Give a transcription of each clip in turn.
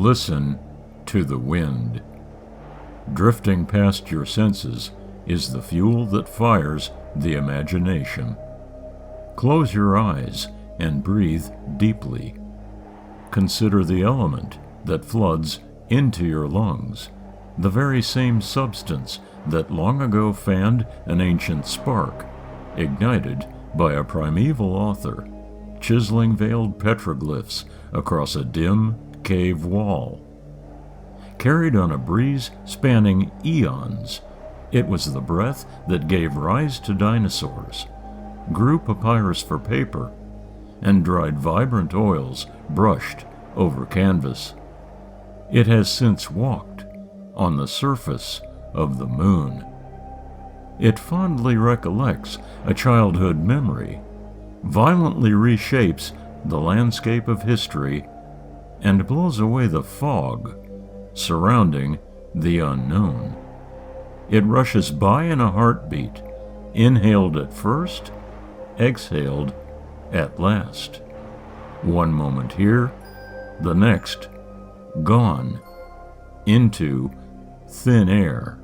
Listen to the wind. Drifting past your senses is the fuel that fires the imagination. Close your eyes and breathe deeply. Consider the element that floods into your lungs, the very same substance that long ago fanned an ancient spark, ignited by a primeval author, chiseling veiled petroglyphs across a dim cave wall. Carried on a breeze spanning eons, it was the breath that gave rise to dinosaurs, grew papyrus for paper, and dried vibrant oils brushed over canvas. It has since walked on the surface of the moon. It fondly recollects a childhood memory, violently reshapes the landscape of history, and blows away the fog surrounding the unknown. It rushes by in a heartbeat, inhaled at first, exhaled at last. One moment here, the next gone into thin air.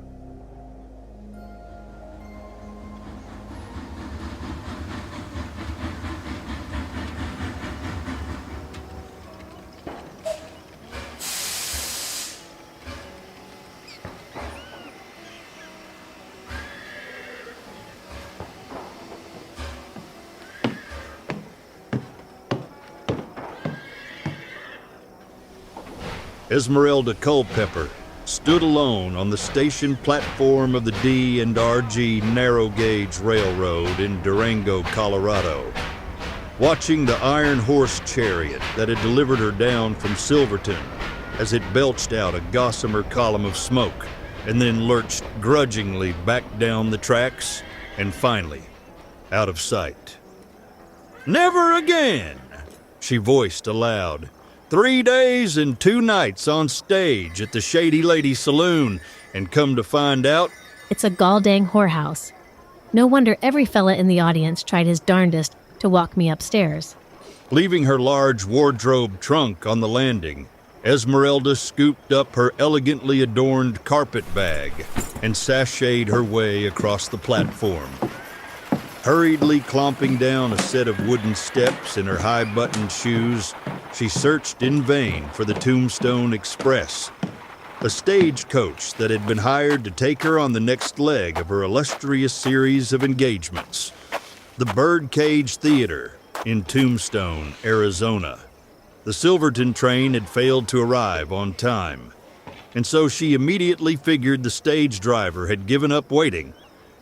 Ezmarelda Culpepper stood alone on the station platform of the D&RG narrow gauge railroad in Durango, Colorado, watching the iron horse chariot that had delivered her down from Silverton as it belched out a gossamer column of smoke and then lurched grudgingly back down the tracks and finally out of sight. "Never again," she voiced aloud. 3 days and 2 nights on stage at the Shady Lady Saloon, and come to find out, it's a gall-dang whorehouse. No wonder every fella in the audience tried his darndest to walk me upstairs. Leaving her large wardrobe trunk on the landing, Ezmarelda scooped up her elegantly adorned carpet bag and sashayed her way across the platform. Hurriedly clomping down a set of wooden steps in her high-buttoned shoes, she searched in vain for the Tombstone Express, a stagecoach that had been hired to take her on the next leg of her illustrious series of engagements, the Birdcage Theater in Tombstone, Arizona. The Silverton train had failed to arrive on time, and so she immediately figured the stage driver had given up waiting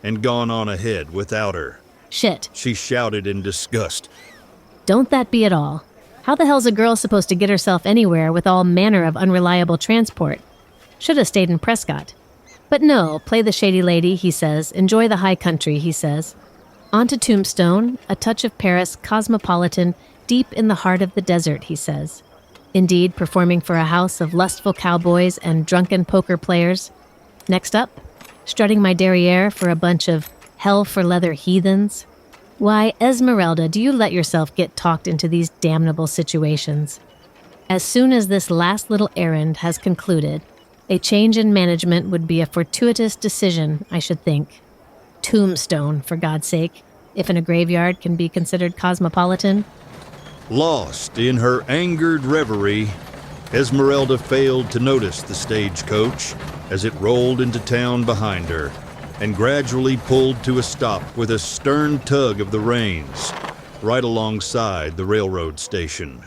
and gone on ahead without her. Shit. She shouted in disgust. Don't that be it all? How the hell's a girl supposed to get herself anywhere with all manner of unreliable transport? Should have stayed in Prescott. But no, play the shady lady, he says. Enjoy the high country, he says. On to Tombstone, a touch of Paris, cosmopolitan, deep in the heart of the desert, he says. Indeed, performing for a house of lustful cowboys and drunken poker players. Next up, strutting my derriere for a bunch of hell-for-leather heathens. Why, Ezmarelda, do you let yourself get talked into these damnable situations? As soon as this last little errand has concluded, a change in management would be a fortuitous decision, I should think. Tombstone, for God's sake, if in a graveyard can be considered cosmopolitan. Lost in her angered reverie, Ezmarelda failed to notice the stagecoach as it rolled into town behind her and gradually pulled to a stop with a stern tug of the reins, right alongside the railroad station.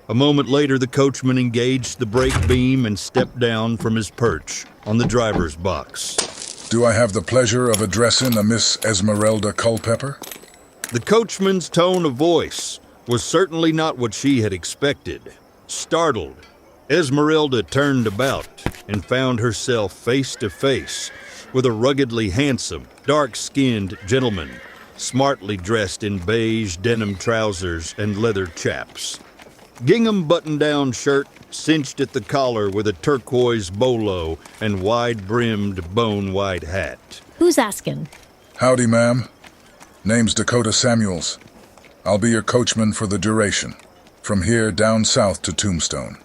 A moment later, the coachman engaged the brake beam and stepped down from his perch on the driver's box. Do I have the pleasure of addressing a Miss Ezmarelda Culpepper? The coachman's tone of voice was certainly not what she had expected. Startled, Ezmarelda turned about and found herself face to face with a ruggedly handsome, dark-skinned gentleman, smartly dressed in beige denim trousers and leather chaps. Gingham button-down shirt cinched at the collar with a turquoise bolo and wide-brimmed bone-white hat. Who's asking? Howdy, ma'am. Name's Dakota Samuels. I'll be your coachman for the duration, from here down south to Tombstone.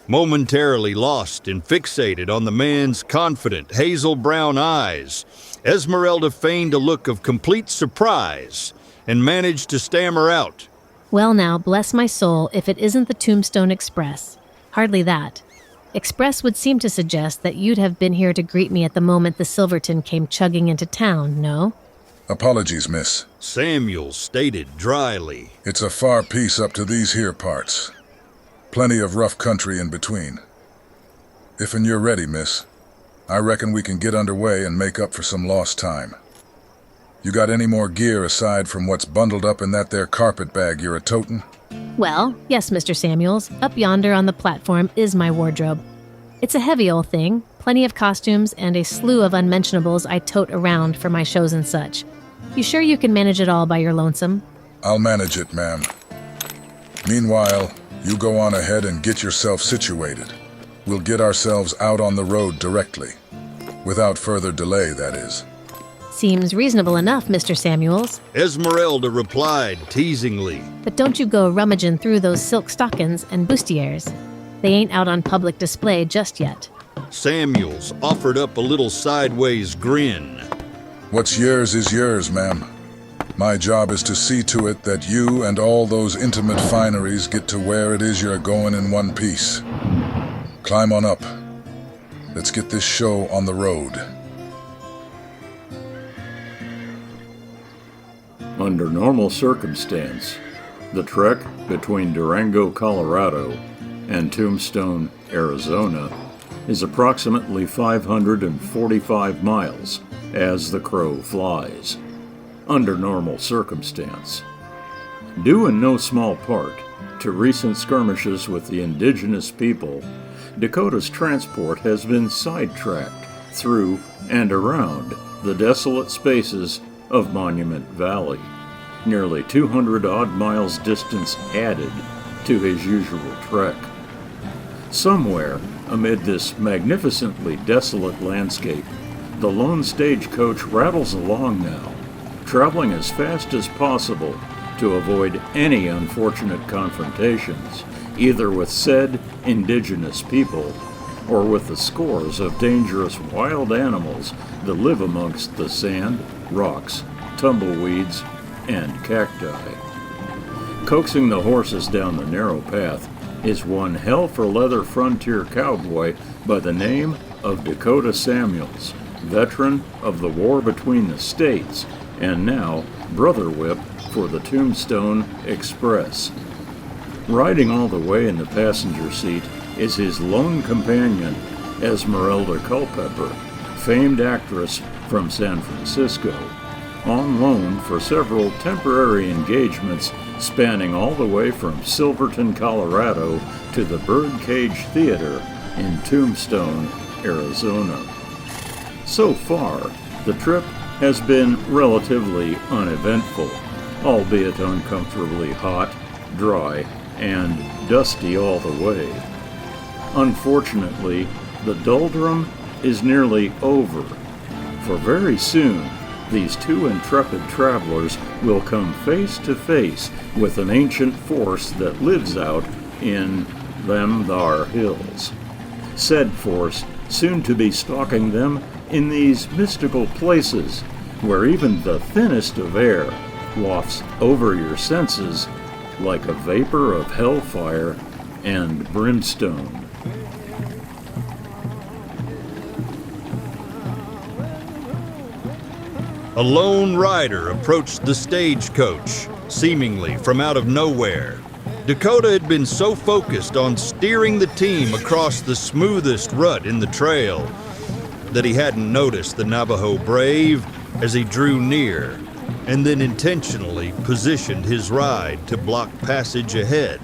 Momentarily lost and fixated on the man's confident hazel brown eyes, Ezmarelda feigned a look of complete surprise and managed to stammer out, Well now, bless my soul, if it isn't the Tombstone Express. Hardly that. Express would seem to suggest that you'd have been here to greet me at the moment the Silverton came chugging into town, no? Apologies, miss. Samuels stated dryly. It's a far piece up to these here parts. Plenty of rough country in between. If and you're ready, miss, I reckon we can get underway and make up for some lost time. You got any more gear aside from what's bundled up in that there carpet bag you're a-totin'? Well, yes, Mr. Samuels. Up yonder on the platform is my wardrobe. It's a heavy old thing, plenty of costumes, and a slew of unmentionables I tote around for my shows and such. You sure you can manage it all by your lonesome? I'll manage it, ma'am. Meanwhile, you go on ahead and get yourself situated. We'll get ourselves out on the road directly. Without further delay, that is. Seems reasonable enough, Mr. Samuels. Ezmarelda replied teasingly. But don't you go rummaging through those silk stockings and bustiers. They ain't out on public display just yet. Samuels offered up a little sideways grin. What's yours is yours, ma'am. My job is to see to it that you and all those intimate fineries get to where it is you're going in one piece. Climb on up. Let's get this show on the road. Under normal circumstance, the trek between Durango, Colorado, and Tombstone, Arizona, is approximately 545 miles as the crow flies. Under normal circumstance, due in no small part to recent skirmishes with the indigenous people, Dakota's transport has been sidetracked through and around the desolate spaces of Monument Valley, nearly 200-odd miles distance added to his usual trek. Somewhere amid this magnificently desolate landscape, the lone stagecoach rattles along now, traveling as fast as possible to avoid any unfortunate confrontations, either with said indigenous people or with the scores of dangerous wild animals that live amongst the sand, rocks, tumbleweeds, and cacti. Coaxing the horses down the narrow path is one hell-for-leather frontier cowboy by the name of Dakota Samuels, veteran of the War Between the States, and now brother whip for the Tombstone Express. Riding all the way in the passenger seat is his lone companion, Ezmarelda Culpepper, famed actress from San Francisco, on loan for several temporary engagements spanning all the way from Silverton, Colorado to the Birdcage Theater in Tombstone, Arizona. So far, the trip has been relatively uneventful, albeit uncomfortably hot, dry, and dusty all the way. Unfortunately, the doldrum is nearly over, for very soon these two intrepid travelers will come face to face with an ancient force that lives out in them thar hills. Said force soon to be stalking them in these mystical places where even the thinnest of air wafts over your senses like a vapor of hellfire and brimstone. A lone rider approached the stagecoach, seemingly from out of nowhere. Dakota had been so focused on steering the team across the smoothest rut in the trail that he hadn't noticed the Navajo brave as he drew near, and then intentionally positioned his ride to block passage ahead.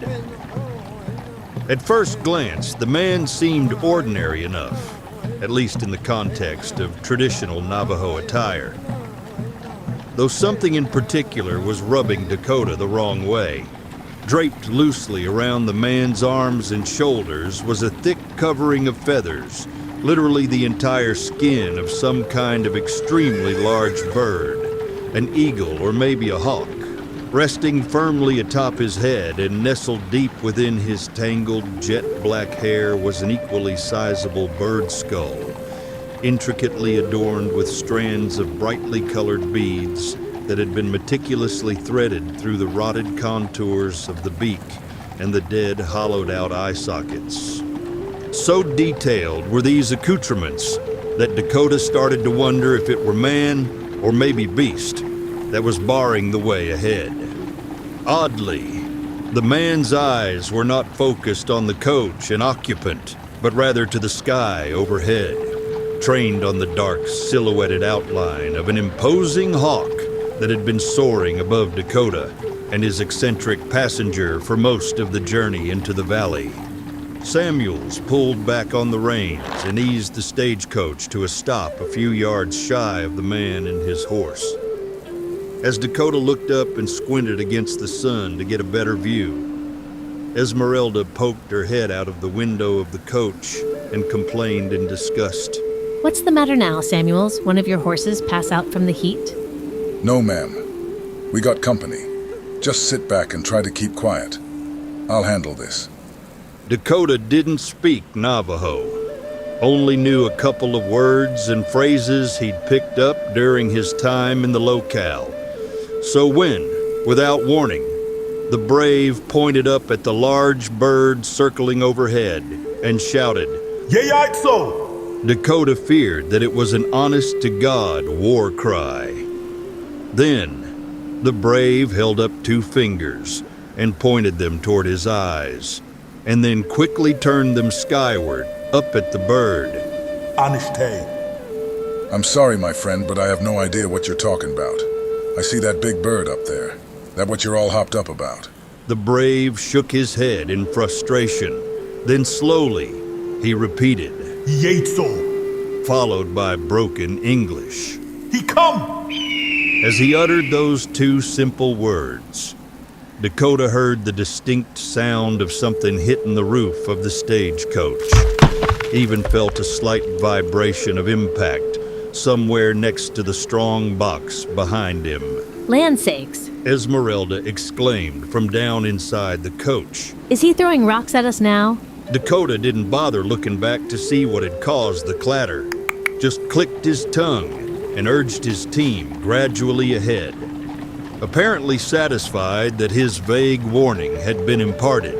At first glance, the man seemed ordinary enough, at least in the context of traditional Navajo attire. Though something in particular was rubbing Dakota the wrong way. Draped loosely around the man's arms and shoulders was a thick covering of feathers, literally the entire skin of some kind of extremely large bird, an eagle or maybe a hawk. Resting firmly atop his head and nestled deep within his tangled jet-black hair was an equally sizable bird skull, intricately adorned with strands of brightly colored beads that had been meticulously threaded through the rotted contours of the beak and the dead, hollowed-out eye sockets. So detailed were these accoutrements that Dakota started to wonder if it were man or maybe beast that was barring the way ahead. Oddly, the man's eyes were not focused on the coach and occupant, but rather to the sky overhead, trained on the dark, silhouetted outline of an imposing hawk that had been soaring above Dakota and his eccentric passenger for most of the journey into the valley. Samuels pulled back on the reins and eased the stagecoach to a stop a few yards shy of the man and his horse. As Dakota looked up and squinted against the sun to get a better view, Ezmarelda poked her head out of the window of the coach and complained in disgust. What's the matter now, Samuels? One of your horses pass out from the heat? No, ma'am. We got company. Just sit back and try to keep quiet. I'll handle this. Dakota didn't speak Navajo, only knew a couple of words and phrases he'd picked up during his time in the locale. So when, without warning, the brave pointed up at the large bird circling overhead and shouted, "Yeyatso!" Dakota feared that it was an honest-to-God war cry. Then, the brave held up two fingers and pointed them toward his eyes, and then quickly turned them skyward, up at the bird. Anishte. I'm sorry, my friend, but I have no idea what you're talking about. I see that big bird up there. That what you're all hopped up about? The brave shook his head in frustration. Then slowly, he repeated, "Yetso," followed by broken English. "He come!" As he uttered those two simple words, Dakota heard the distinct sound of something hitting the roof of the stagecoach. Even felt a slight vibration of impact somewhere next to the strong box behind him. Land sakes! Ezmarelda exclaimed from down inside the coach. Is he throwing rocks at us now? Dakota didn't bother looking back to see what had caused the clatter, just clicked his tongue and urged his team gradually ahead. Apparently satisfied that his vague warning had been imparted,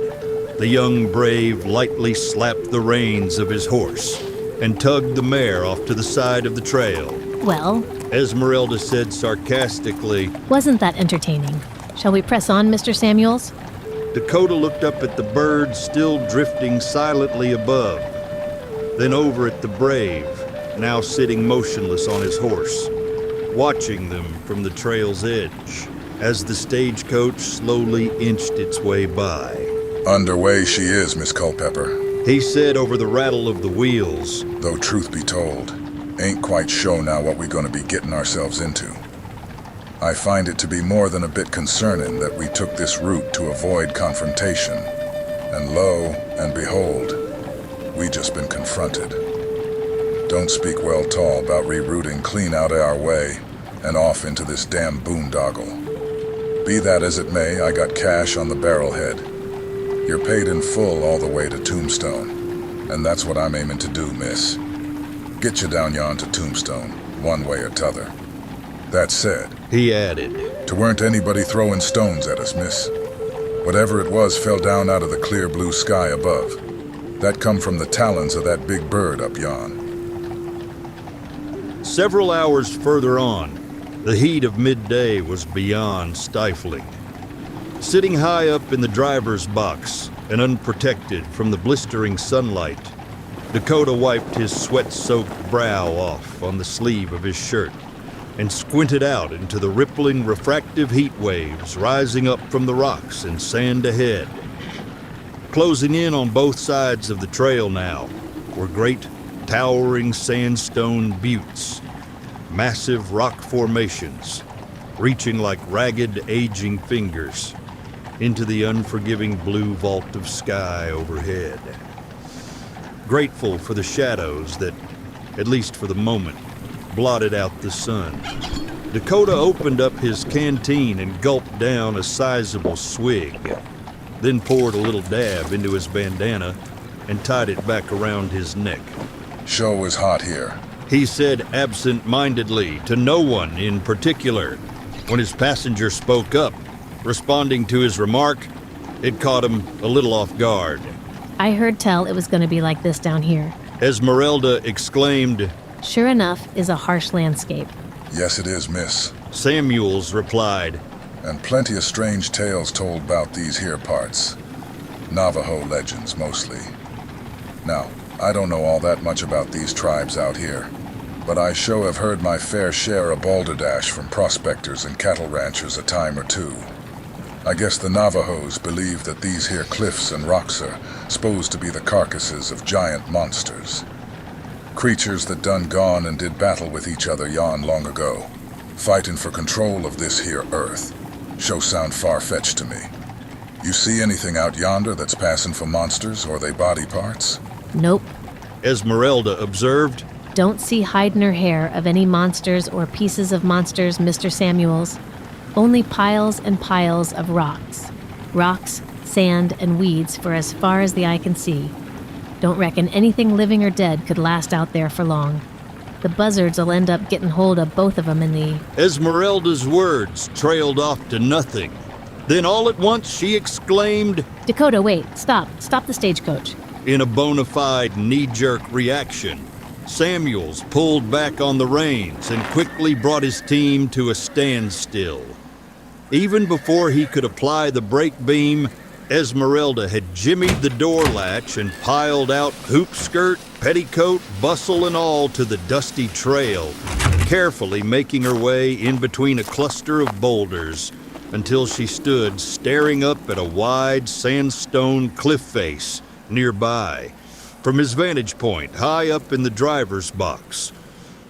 the young brave lightly slapped the reins of his horse and tugged the mare off to the side of the trail. Well, Ezmarelda said sarcastically, wasn't that entertaining? Shall we press on, Mr. Samuels? Dakota looked up at the bird still drifting silently above, then over at the brave, now sitting motionless on his horse, watching them from the trail's edge as the stagecoach slowly inched its way by. Underway she is, Miss Culpepper, he said over the rattle of the wheels. Though truth be told, ain't quite sure now what we're gonna be getting ourselves into. I find it to be more than a bit concerning that we took this route to avoid confrontation. And lo and behold, we just been confronted. Don't speak well tall about rerouting clean out of our way and off into this damn boondoggle. Be that as it may, I got cash on the barrelhead. You're paid in full all the way to Tombstone, and that's what I'm aiming to do, miss. Get you down yon to Tombstone, one way or t'other. That said, He added, "To weren't anybody throwing stones at us, miss. Whatever it was fell down out of the clear blue sky above. That come from the talons of that big bird up yon." Several hours further on, the heat of midday was beyond stifling. Sitting high up in the driver's box and unprotected from the blistering sunlight, Dakota wiped his sweat-soaked brow off on the sleeve of his shirt and squinted out into the rippling, refractive heat waves rising up from the rocks and sand ahead. Closing in on both sides of the trail now were great, towering sandstone buttes, massive rock formations, reaching like ragged, aging fingers into the unforgiving blue vault of sky overhead. Grateful for the shadows that, at least for the moment, blotted out the sun, Dakota opened up his canteen and gulped down a sizable swig, then poured a little dab into his bandana and tied it back around his neck. Show is hot here. He said absent-mindedly to no one in particular. When his passenger spoke up, responding to his remark, it caught him a little off guard. I heard tell it was going to be like this down here. Ezmarelda exclaimed, Sure enough is a harsh landscape. Yes, it is, miss. Samuels replied, And plenty of strange tales told about these here parts. Navajo legends, mostly. Now, I don't know all that much about these tribes out here, but I sure have heard my fair share of balderdash from prospectors and cattle ranchers a time or two. I guess the Navajos believe that these here cliffs and rocks are supposed to be the carcasses of giant monsters. Creatures that done gone and did battle with each other yon long ago, fighting for control of this here earth. Sure sound far-fetched to me. You see anything out yonder that's passing for monsters, or they body parts? Nope. Ezmarelda observed. Don't see hide nor hair of any monsters or pieces of monsters, Mr. Samuels. Only piles and piles of rocks. Rocks, sand, and weeds for as far as the eye can see. Don't reckon anything living or dead could last out there for long. The buzzards will end up getting hold of both of them in the... Ezmarelda's words trailed off to nothing. Then all at once she exclaimed, Dakota, wait, stop the stagecoach. In a bona fide knee-jerk reaction, Samuels pulled back on the reins and quickly brought his team to a standstill. Even before he could apply the brake beam, Ezmarelda had jimmied the door latch and piled out hoop skirt, petticoat, bustle and all to the dusty trail, carefully making her way in between a cluster of boulders until she stood staring up at a wide sandstone cliff face nearby. From his vantage point, high up in the driver's box,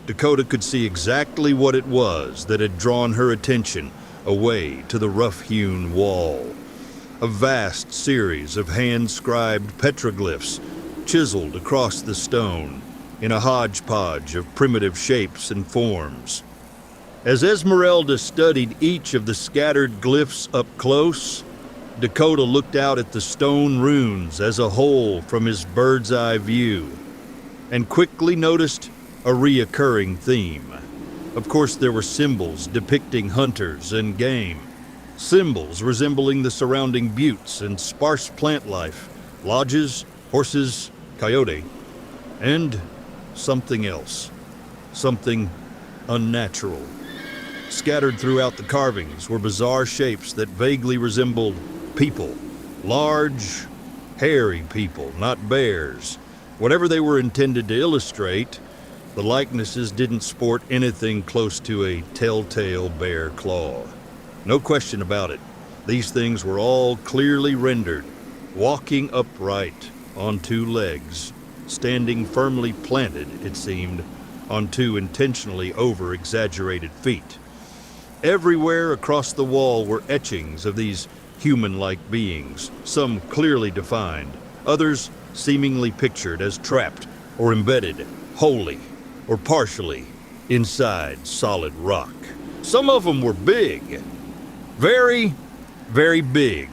Dakota could see exactly what it was that had drawn her attention away to the rough-hewn wall. A vast series of hand-scribed petroglyphs chiseled across the stone in a hodgepodge of primitive shapes and forms. As Ezmarelda studied each of the scattered glyphs up close, Dakota looked out at the stone runes as a whole from his bird's-eye view, and quickly noticed a reoccurring theme. Of course, there were symbols depicting hunters and game, symbols resembling the surrounding buttes and sparse plant life, lodges, horses, coyote, and something else, something unnatural. Scattered throughout the carvings were bizarre shapes that vaguely resembled people, large, hairy people, not bears. Whatever they were intended to illustrate, the likenesses didn't sport anything close to a telltale bear claw. No question about it, these things were all clearly rendered, walking upright on two legs, standing firmly planted, it seemed, on two intentionally over-exaggerated feet. Everywhere across the wall were etchings of these human-like beings, some clearly defined, others seemingly pictured as trapped or embedded, wholly or partially, inside solid rock. Some of them were big, very, very big.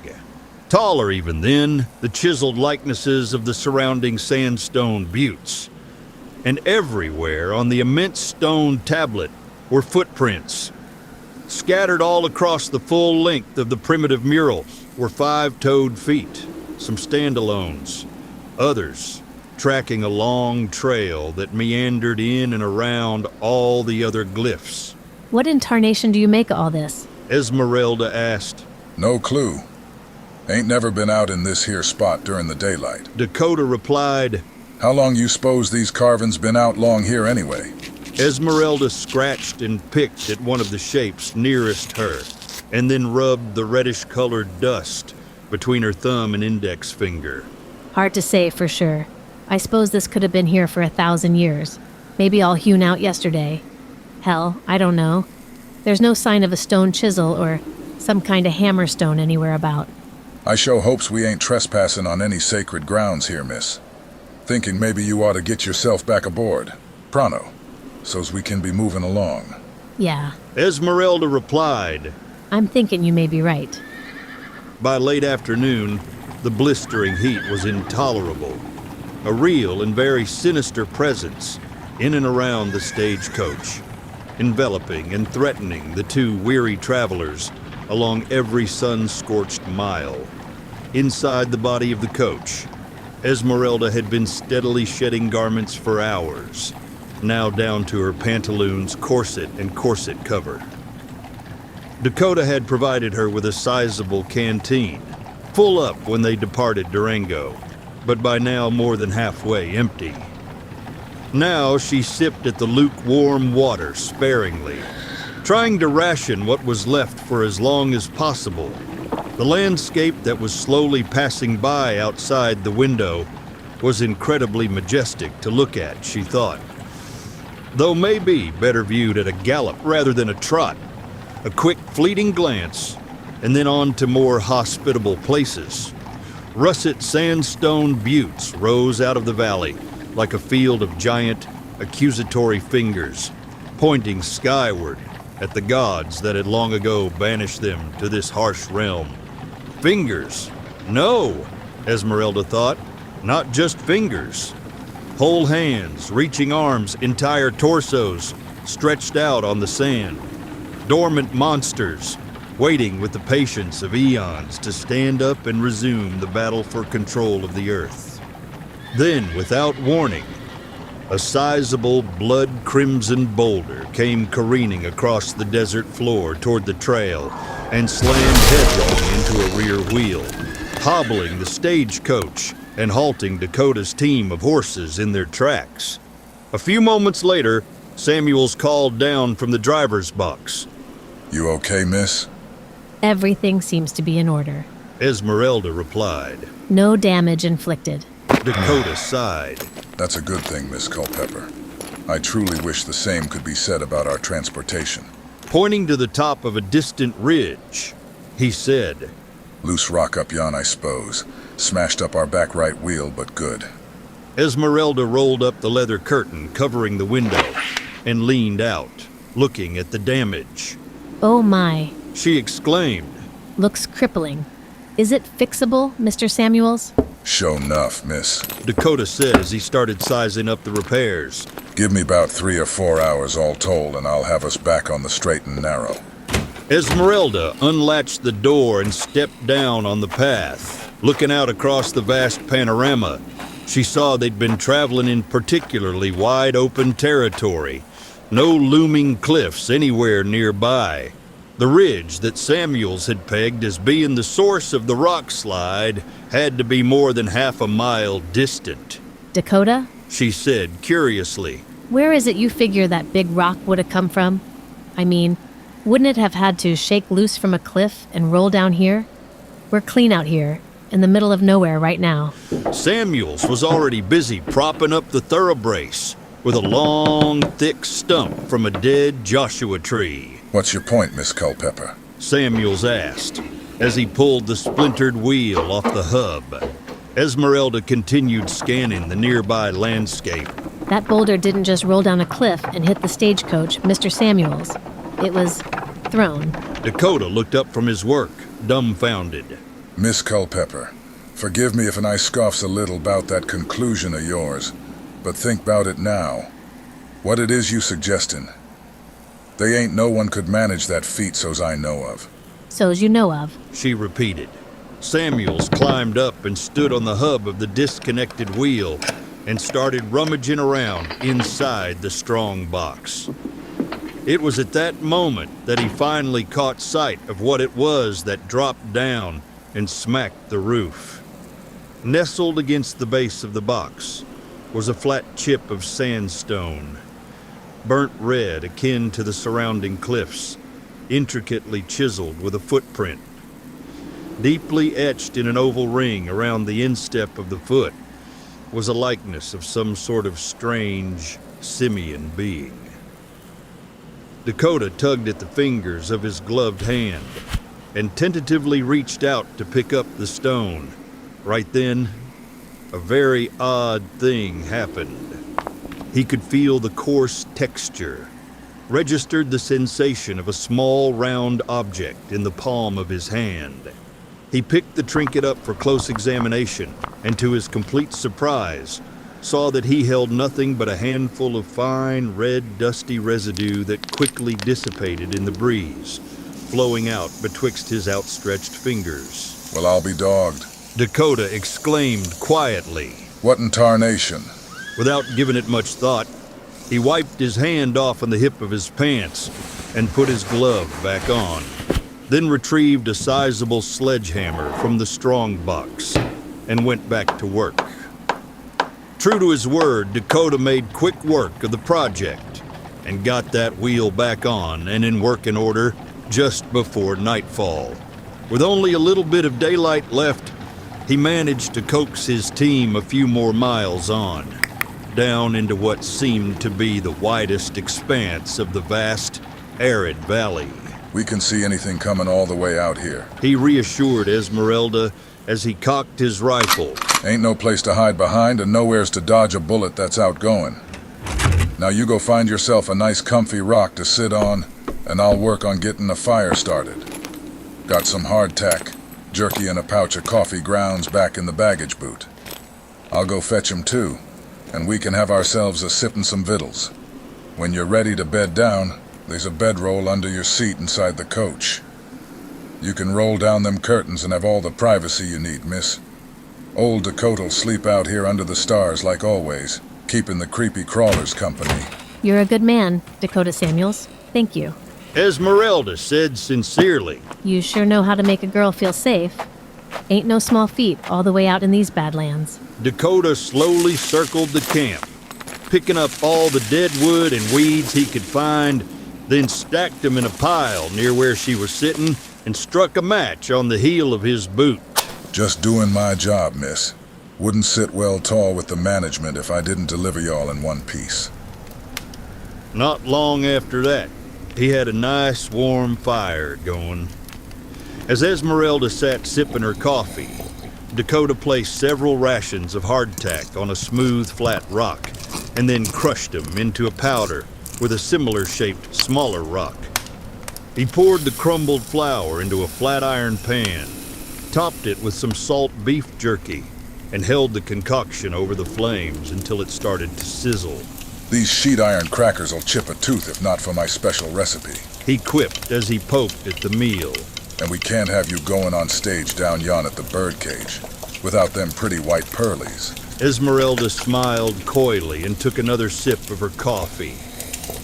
Taller even then, the chiseled likenesses of the surrounding sandstone buttes. And everywhere on the immense stone tablet were footprints. Scattered all across the full length of the primitive mural were five-toed feet, some standalones, others tracking a long trail that meandered in and around all the other glyphs. What in tarnation do you make of all this? Ezmarelda asked. No clue. Ain't never been out in this here spot during the daylight. Dakota replied, How long you s'pose these carvings been out long here anyway? Ezmarelda scratched and picked at one of the shapes nearest her, and then rubbed the reddish-colored dust between her thumb and index finger. Hard to say for sure. I suppose this could have been here for 1,000 years. Maybe all hewn out yesterday. Hell, I don't know. There's no sign of a stone chisel or some kind of hammerstone anywhere about. I show hopes we ain't trespassing on any sacred grounds here, miss. Thinking maybe you ought to get yourself back aboard. Pronto. So's we can be moving along. Yeah, Ezmarelda replied. I'm thinking you may be right. By late afternoon, the blistering heat was intolerable. A real and very sinister presence in and around the stagecoach, enveloping and threatening the two weary travelers along every sun-scorched mile. Inside the body of the coach, Ezmarelda had been steadily shedding garments for hours, now down to her pantaloons, corset, and corset cover. Dakota had provided her with a sizable canteen, full up when they departed Durango, but by now more than halfway empty. Now she sipped at the lukewarm water sparingly, trying to ration what was left for as long as possible. The landscape that was slowly passing by outside the window was incredibly majestic to look at, she thought. Though maybe better viewed at a gallop rather than a trot. A quick fleeting glance, and then on to more hospitable places. Russet sandstone buttes rose out of the valley like a field of giant, accusatory fingers, pointing skyward at the gods that had long ago banished them to this harsh realm. Fingers? No, Ezmarelda thought, not just fingers. Whole hands, reaching arms, entire torsos, stretched out on the sand. Dormant monsters, waiting with the patience of eons to stand up and resume the battle for control of the earth. Then, without warning, a sizable blood-crimson boulder came careening across the desert floor toward the trail and slammed headlong into a rear wheel, hobbling the stagecoach and halting Dakota's team of horses in their tracks. A few moments later, Samuels called down from the driver's box. You okay, miss? Everything seems to be in order. Ezmarelda replied. No damage inflicted. Dakota sighed. That's a good thing, Miss Culpepper. I truly wish the same could be said about our transportation. Pointing to the top of a distant ridge, he said, Loose rock up yon, I suppose. Smashed up our back right wheel, but good. Ezmarelda rolled up the leather curtain covering the window and leaned out, looking at the damage. Oh my. She exclaimed. Looks crippling. Is it fixable, Mr. Samuels? Sure enough, miss. Dakota said as he started sizing up the repairs. Give me about 3 or 4 hours all told, and I'll have us back on the straight and narrow. Ezmarelda unlatched the door and stepped down on the path. Looking out across the vast panorama, she saw they'd been traveling in particularly wide open territory. No looming cliffs anywhere nearby. The ridge that Samuels had pegged as being the source of the rock slide had to be more than half a mile distant. Dakota? She said curiously. Where is it you figure that big rock would have come from? I mean, wouldn't it have had to shake loose from a cliff and roll down here? We're clean out here, in the middle of nowhere right now. Samuels was already busy propping up the thoroughbrace with a long, thick stump from a dead Joshua tree. What's your point, Miss Culpepper? Samuels asked, as he pulled the splintered wheel off the hub. Ezmarelda continued scanning the nearby landscape. That boulder didn't just roll down a cliff and hit the stagecoach, Mr. Samuels. It was thrown. Dakota looked up from his work, dumbfounded. Miss Culpepper, forgive me if I scoffs a little about that conclusion of yours, but think about it now. What it is you suggestin'? They ain't no one could manage that feat so's I know of. So's you know of. She repeated. Samuels climbed up and stood on the hub of the disconnected wheel and started rummaging around inside the strong box. It was at that moment that he finally caught sight of what it was that dropped down and smacked the roof. Nestled against the base of the box was a flat chip of sandstone, burnt red akin to the surrounding cliffs, intricately chiseled with a footprint. Deeply etched in an oval ring around the instep of the foot was a likeness of some sort of strange simian being. Dakota tugged at the fingers of his gloved hand and tentatively reached out to pick up the stone. Right then, a very odd thing happened. He could feel the coarse texture, registered the sensation of a small, round object in the palm of his hand. He picked the trinket up for close examination, and to his complete surprise, saw that he held nothing but a handful of fine, red, dusty residue that quickly dissipated in the breeze, flowing out betwixt his outstretched fingers. Well, I'll be dogged. Dakota exclaimed quietly. What in tarnation? Without giving it much thought, he wiped his hand off on the hip of his pants and put his glove back on, then retrieved a sizable sledgehammer from the strong box and went back to work. True to his word, Dakota made quick work of the project and got that wheel back on and in working order just before nightfall. With only a little bit of daylight left, he managed to coax his team a few more miles on, down into what seemed to be the widest expanse of the vast, arid valley. We can see anything coming all the way out here. He reassured Ezmarelda as he cocked his rifle. Ain't no place to hide behind and nowheres to dodge a bullet that's outgoing. Now you go find yourself a nice comfy rock to sit on, and I'll work on getting a fire started. Got some hardtack, jerky and a pouch of coffee grounds back in the baggage boot. I'll go fetch 'em too, and we can have ourselves a sippin' some vittles. When you're ready to bed down, there's a bedroll under your seat inside the coach. You can roll down them curtains and have all the privacy you need, miss. Old Dakota'll sleep out here under the stars like always, keeping the creepy crawlers company. You're a good man, Dakota Samuels. Thank you. Ezmarelda said sincerely. You sure know how to make a girl feel safe. Ain't no small feat all the way out in these Badlands. Dakota slowly circled the camp, picking up all the dead wood and weeds he could find, then stacked them in a pile near where she was sitting and struck a match on the heel of his boot. Just doing my job, miss. Wouldn't sit well tall with the management if I didn't deliver y'all in one piece. Not long after that, he had a nice warm fire going. As Ezmarelda sat sipping her coffee, Dakota placed several rations of hardtack on a smooth, flat rock and then crushed them into a powder with a similar-shaped, smaller rock. He poured the crumbled flour into a flat iron pan, topped it with some salt beef jerky, and held the concoction over the flames until it started to sizzle. These sheet iron crackers will chip a tooth if not for my special recipe. He quipped as he poked at the meal. And we can't have you going on stage down yon at the Birdcage without them pretty white pearlies. Ezmarelda smiled coyly and took another sip of her coffee,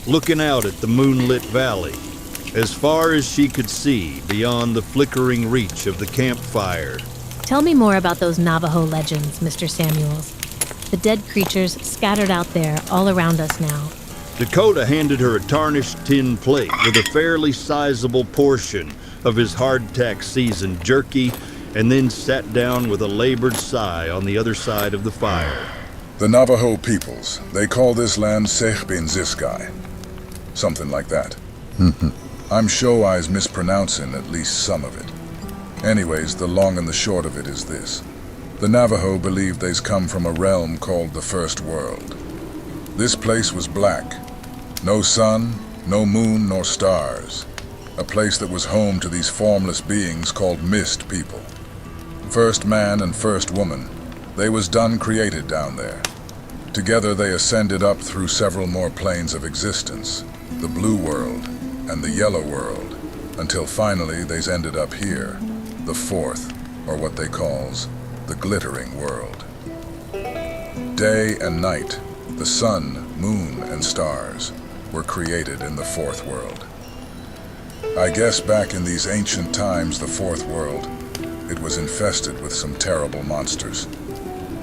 looking out at the moonlit valley, as far as she could see beyond the flickering reach of the campfire. Tell me more about those Navajo legends, Mr. Samuels. The dead creatures scattered out there all around us now. Dakota handed her a tarnished tin plate with a fairly sizable portion of his hardtack seasoned jerky, and then sat down with a labored sigh on the other side of the fire. The Navajo peoples, they call this land Sechbinziskai. Something like that. I'm sure I's mispronouncing at least some of it. Anyways, the long and the short of it is this. The Navajo believed they's come from a realm called the First World. This place was black. No sun, no moon, nor stars. A place that was home to these formless beings called mist people. First man and first woman, they was done created down there. Together they ascended up through several more planes of existence, the blue world and the yellow world, until finally they's ended up here, the fourth, or what they calls, the glittering world. Day and night, the sun, moon, and stars were created in the fourth world. I guess back in these ancient times, the fourth world, it was infested with some terrible monsters.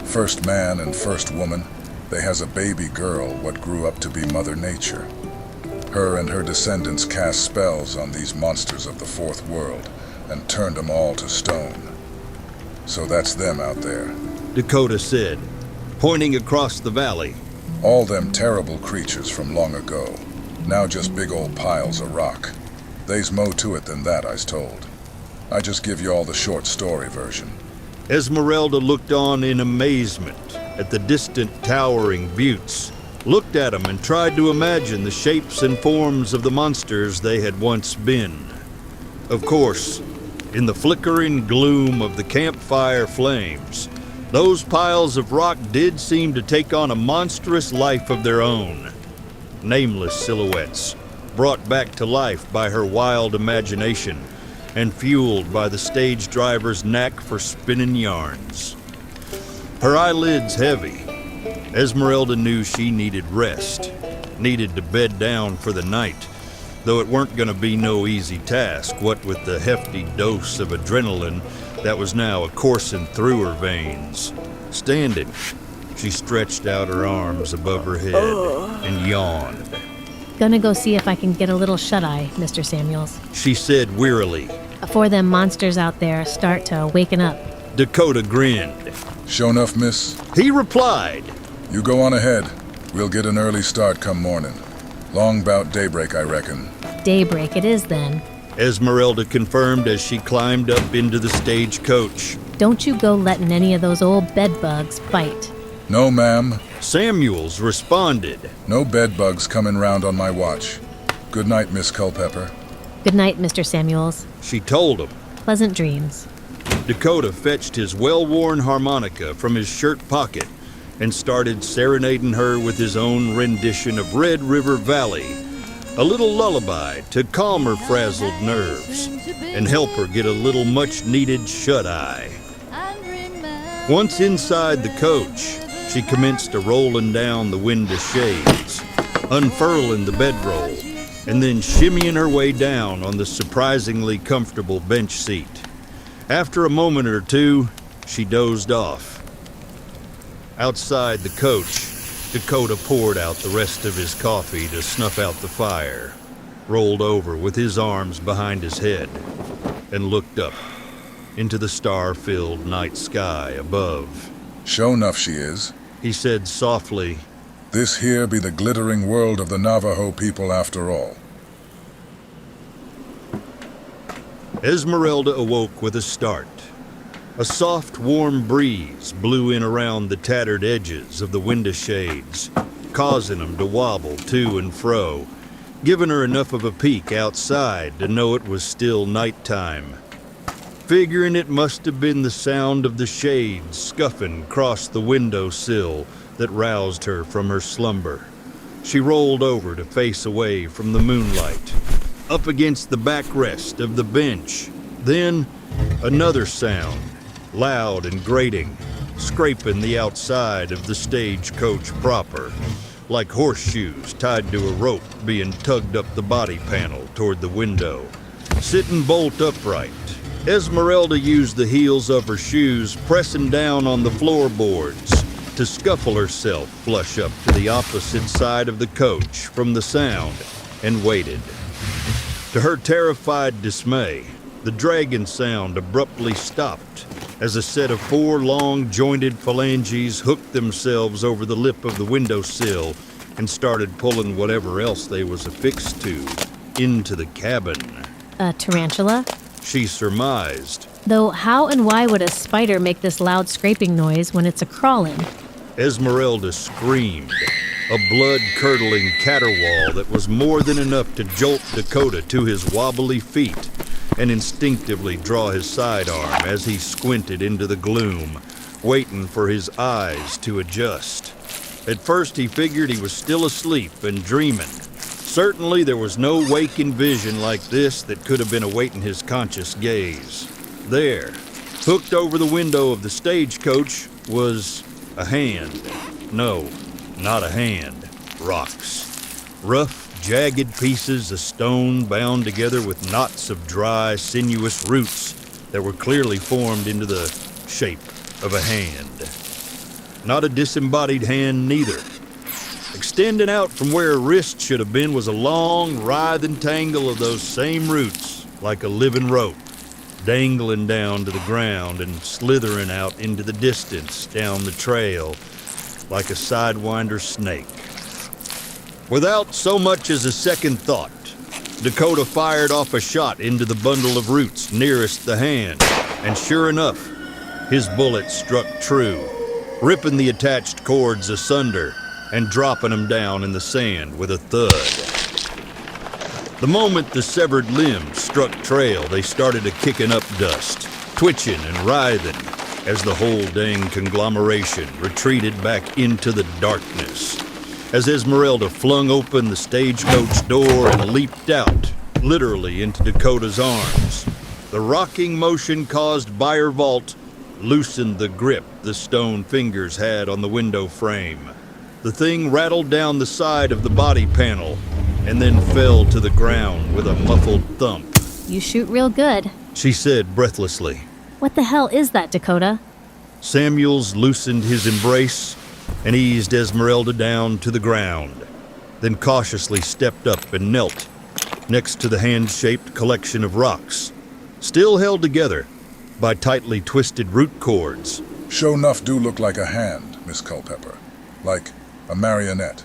First man and first woman, they has a baby girl what grew up to be Mother Nature. Her and her descendants cast spells on these monsters of the fourth world and turned them all to stone. So that's them out there. Dakota said, pointing across the valley. All them terrible creatures from long ago, now just big old piles of rock. They's mo to it than that, I's told. I just give you all the short story version. Ezmarelda looked on in amazement at the distant towering buttes looked at them and tried to imagine the shapes and forms of the monsters they had once been. Of course, in the flickering gloom of the campfire flames, those piles of rock did seem to take on a monstrous life of their own. Nameless silhouettes, brought back to life by her wild imagination and fueled by the stage driver's knack for spinning yarns. Her eyelids heavy, Ezmarelda knew she needed rest, needed to bed down for the night, though it weren't going to be no easy task, what with the hefty dose of adrenaline that was now coursing through her veins. Standing, she stretched out her arms above her head and yawned. Gonna go see if I can get a little shut-eye, Mr. Samuels. She said wearily. Before them monsters out there start to waken up. Dakota grinned. Sure enough, miss. He replied. You go on ahead. We'll get an early start come morning. Long 'bout daybreak, I reckon. Daybreak it is then. Ezmarelda confirmed as she climbed up into the stagecoach. Don't you go letting any of those old bedbugs bite. No, ma'am. Samuels responded. No bedbugs coming round on my watch. Good night, Miss Culpepper. Good night, Mr. Samuels. She told him. Pleasant dreams. Dakota fetched his well-worn harmonica from his shirt pocket and started serenading her with his own rendition of Red River Valley, a little lullaby to calm her frazzled nerves and help her get a little much-needed shut-eye. Once inside the coach, she commenced rolling down the window shades, unfurling the bedroll, and then shimmying her way down on the surprisingly comfortable bench seat. After a moment or two, she dozed off. Outside the coach, Dakota poured out the rest of his coffee to snuff out the fire, rolled over with his arms behind his head, and looked up into the star-filled night sky above. Sure enough she is. He said softly, This here be the glittering world of the Navajo people after all. Ezmarelda awoke with a start. A soft, warm breeze blew in around the tattered edges of the window shades, causing them to wobble to and fro, giving her enough of a peek outside to know it was still nighttime. Figuring it must have been the sound of the shades scuffing across the windowsill that roused her from her slumber. She rolled over to face away from the moonlight, up against the backrest of the bench. Then, another sound, loud and grating, scraping the outside of the stagecoach proper, like horseshoes tied to a rope being tugged up the body panel toward the window. Sitting bolt upright, Ezmarelda used the heels of her shoes pressing down on the floorboards to scuffle herself flush up to the opposite side of the coach from the sound, and waited. To her terrified dismay, the dragging sound abruptly stopped as a set of four long jointed phalanges hooked themselves over the lip of the windowsill and started pulling whatever else they was affixed to into the cabin. A tarantula? She surmised. Though how and why would a spider make this loud scraping noise when it's a crawling? Ezmarelda screamed, a blood-curdling caterwaul that was more than enough to jolt Dakota to his wobbly feet and instinctively draw his sidearm as he squinted into the gloom, waiting for his eyes to adjust. At first he figured he was still asleep and dreaming. Certainly there was no waking vision like this that could have been awaiting his conscious gaze. There, hooked over the window of the stagecoach, was a hand. No, not a hand. Rocks. Rough, jagged pieces of stone bound together with knots of dry, sinuous roots that were clearly formed into the shape of a hand. Not a disembodied hand, neither. Extending out from where her wrist should have been was a long, writhing tangle of those same roots, like a living rope, dangling down to the ground and slithering out into the distance down the trail like a sidewinder snake. Without so much as a second thought, Dakota fired off a shot into the bundle of roots nearest the hand, and sure enough, his bullet struck true, ripping the attached cords asunder and dropping them down in the sand with a thud. The moment the severed limbs struck trail, they started a kicking up dust, twitching and writhing as the whole dang conglomeration retreated back into the darkness. As Ezmarelda flung open the stagecoach door and leaped out, literally into Dakota's arms, the rocking motion caused by her vault loosened the grip the stone fingers had on the window frame. The thing rattled down the side of the body panel and then fell to the ground with a muffled thump. You shoot real good. She said breathlessly. What the hell is that, Dakota? Samuels loosened his embrace and eased Ezmarelda down to the ground, then cautiously stepped up and knelt next to the hand-shaped collection of rocks, still held together by tightly twisted root cords. Sure enough do look like a hand, Miss Culpepper. Like a marionette,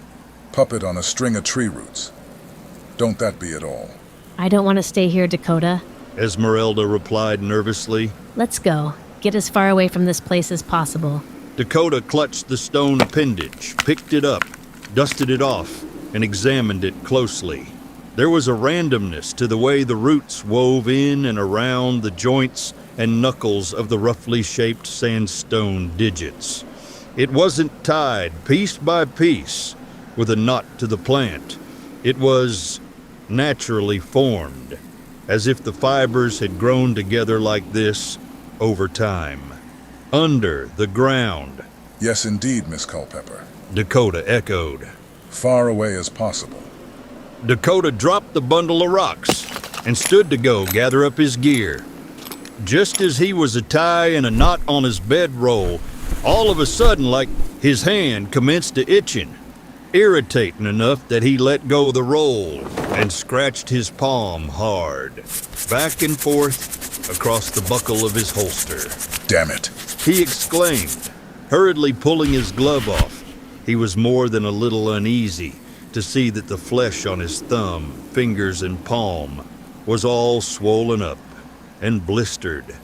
puppet on a string of tree roots. Don't that be it all? I don't want to stay here, Dakota. Ezmarelda replied nervously. Let's go. Get as far away from this place as possible. Dakota clutched the stone appendage, picked it up, dusted it off, and examined it closely. There was a randomness to the way the roots wove in and around the joints and knuckles of the roughly shaped sandstone digits. It wasn't tied piece by piece with a knot to the plant. It was naturally formed, as if the fibers had grown together like this over time. Under the ground. Yes, indeed, Miss Culpepper. Dakota echoed. Far away as possible. Dakota dropped the bundle of rocks and stood to go gather up his gear. Just as he was a tie and a knot on his bedroll, all of a sudden, like his hand commenced to itching, irritating enough that he let go of the roll and scratched his palm hard, back and forth across the buckle of his holster. Damn it. He exclaimed, hurriedly pulling his glove off. He was more than a little uneasy to see that the flesh on his thumb, fingers, and palm was all swollen up and blistered.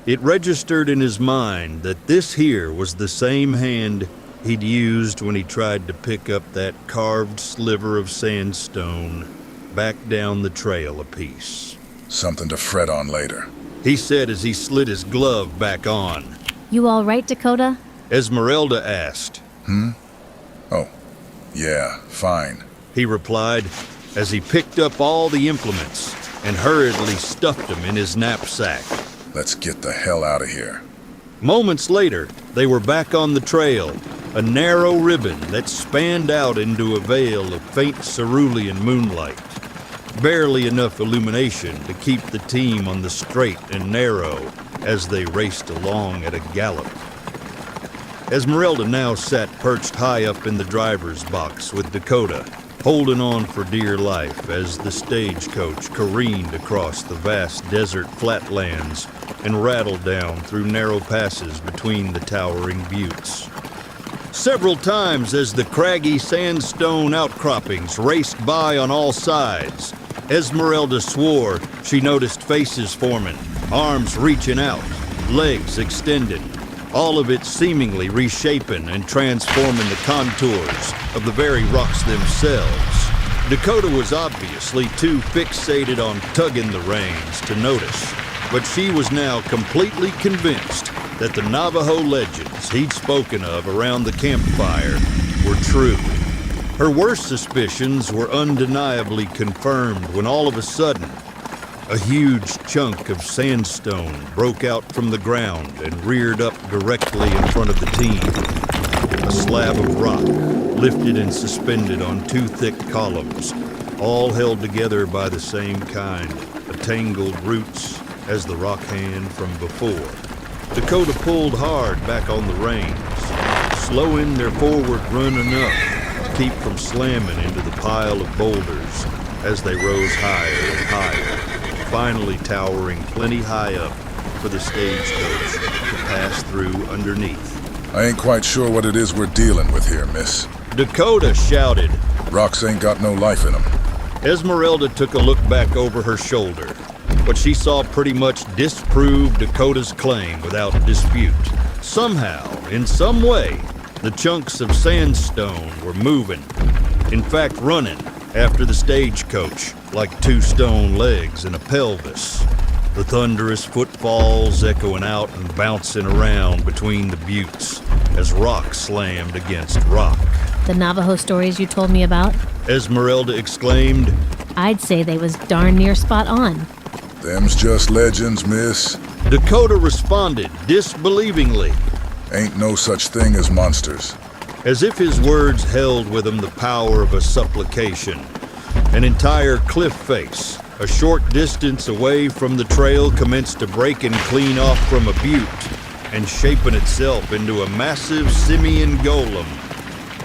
It registered in his mind that this here was the same hand he'd used when he tried to pick up that carved sliver of sandstone back down the trail a piece. Something to fret on later, He said as he slid his glove back on. You all right, Dakota? Ezmarelda asked. Oh, yeah, fine. He replied as he picked up all the implements and hurriedly stuffed them in his knapsack. Let's get the hell out of here. Moments later, they were back on the trail, a narrow ribbon that spanned out into a veil of faint cerulean moonlight. Barely enough illumination to keep the team on the straight and narrow as they raced along at a gallop. Ezmarelda now sat perched high up in the driver's box with Dakota, holding on for dear life as the stagecoach careened across the vast desert flatlands and rattled down through narrow passes between the towering buttes. Several times as the craggy sandstone outcroppings raced by on all sides, Ezmarelda swore she noticed faces forming, arms reaching out, legs extended, all of it seemingly reshaping and transforming the contours of the very rocks themselves. Dakota was obviously too fixated on tugging the reins to notice, but she was now completely convinced that the Navajo legends he'd spoken of around the campfire were true. Her worst suspicions were undeniably confirmed when all of a sudden, a huge chunk of sandstone broke out from the ground and reared up directly in front of the team. A slab of rock, lifted and suspended on two thick columns, all held together by the same kind of tangled roots as the rock hand from before. Dakota pulled hard back on the reins, slowing their forward run enough to keep from slamming into the pile of boulders as they rose higher and higher, finally towering plenty high up for the stagecoach to pass through underneath. I ain't quite sure what it is we're dealing with here, miss. Dakota shouted. Rocks ain't got no life in them. Ezmarelda took a look back over her shoulder. What she saw pretty much disproved Dakota's claim without dispute. Somehow, in some way, The chunks of sandstone were moving, in fact running, after the stagecoach, like two stone legs and a pelvis. The thunderous footfalls echoing out and bouncing around between the buttes as rock slammed against rock. The Navajo stories you told me about? Ezmarelda exclaimed. I'd say they was darn near spot on. Them's just legends, miss. Dakota responded disbelievingly, Ain't no such thing as monsters. as if his words held with them the power of a supplication. An entire cliff face, a short distance away from the trail, commenced to breaking clean off from a butte and shaping itself into a massive simian golem,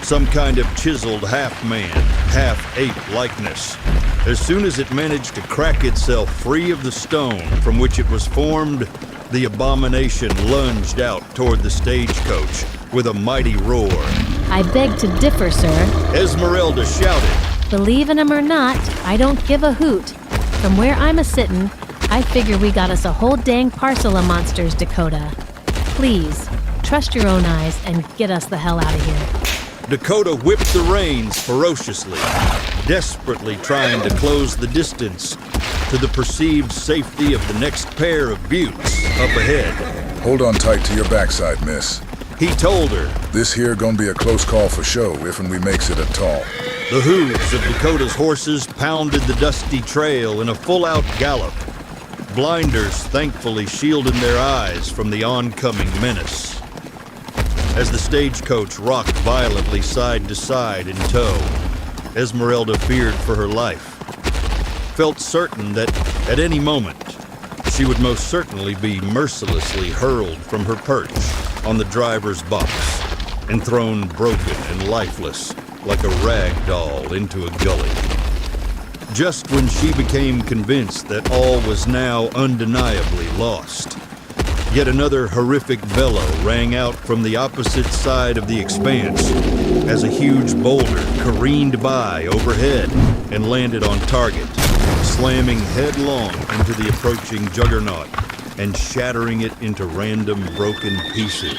some kind of chiseled half-man, half-ape likeness. As soon as it managed to crack itself free of the stone from which it was formed, the abomination lunged out toward the stagecoach with a mighty roar. I beg to differ, sir. Ezmarelda shouted. Believe in 'em or not, I don't give a hoot. From where I'm a-sittin', I figure we got us a whole dang parcel of monsters, Dakota. Please, trust your own eyes and get us the hell out of here. Dakota whipped the reins ferociously, desperately trying to close the distance to the perceived safety of the next pair of buttes up ahead. Hold on tight to your backside, miss. He told her. This here gonna be a close call for show if and we makes it at all. The hooves of Dakota's horses pounded the dusty trail in a full-out gallop, blinders thankfully shielding their eyes from the oncoming menace. As the stagecoach rocked violently side to side in tow, Ezmarelda feared for her life, felt certain that at any moment she would most certainly be mercilessly hurled from her perch on the driver's box and thrown broken and lifeless like a rag doll into a gully. Just when she became convinced that all was now undeniably lost, yet another horrific bellow rang out from the opposite side of the expanse as a huge boulder careened by overhead and landed on target, slamming headlong into the approaching juggernaut and shattering it into random broken pieces.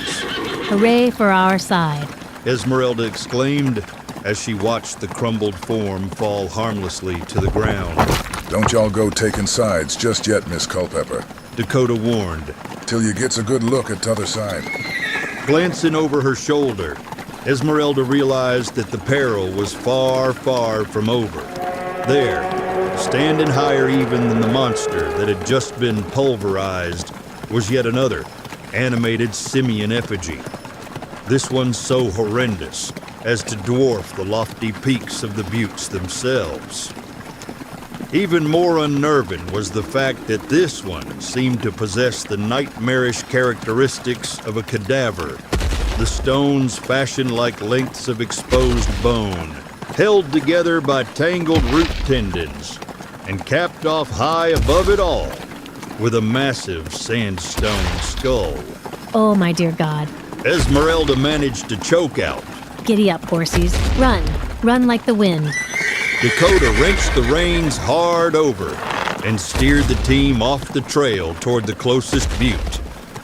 Hooray for our side. Ezmarelda exclaimed as she watched the crumbled form fall harmlessly to the ground. Don't y'all go taking sides just yet, Miss Culpepper. Dakota warned. Till you gets a good look at t'other side. Glancing over her shoulder, Ezmarelda realized that the peril was far, far from over. There, standing higher even than the monster that had just been pulverized, was yet another animated simian effigy. This one so horrendous as to dwarf the lofty peaks of the buttes themselves. Even more unnerving was the fact that this one seemed to possess the nightmarish characteristics of a cadaver, the stones fashioned like lengths of exposed bone, held together by tangled root tendons, and capped off high above it all with a massive sandstone skull. Oh, my dear God. Ezmarelda managed to choke out. Giddy up, horsies. Run. Run like the wind. Dakota wrenched the reins hard over and steered the team off the trail toward the closest butte,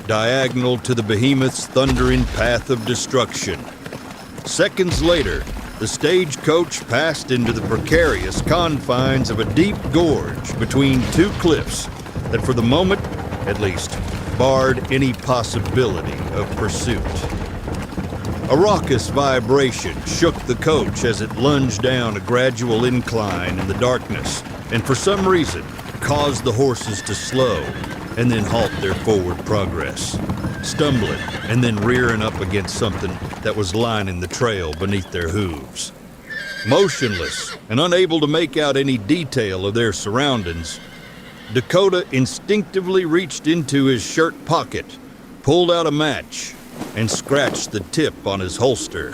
diagonal to the behemoth's thundering path of destruction. Seconds later, the stagecoach passed into the precarious confines of a deep gorge between two cliffs that, for the moment, at least, barred any possibility of pursuit. A raucous vibration shook the coach as it lunged down a gradual incline in the darkness, and for some reason caused the horses to slow and then halt their forward progress, stumbling and then rearing up against something that was lining the trail beneath their hooves. Motionless and unable to make out any detail of their surroundings, Dakota instinctively reached into his shirt pocket, pulled out a match, and scratched the tip on his holster.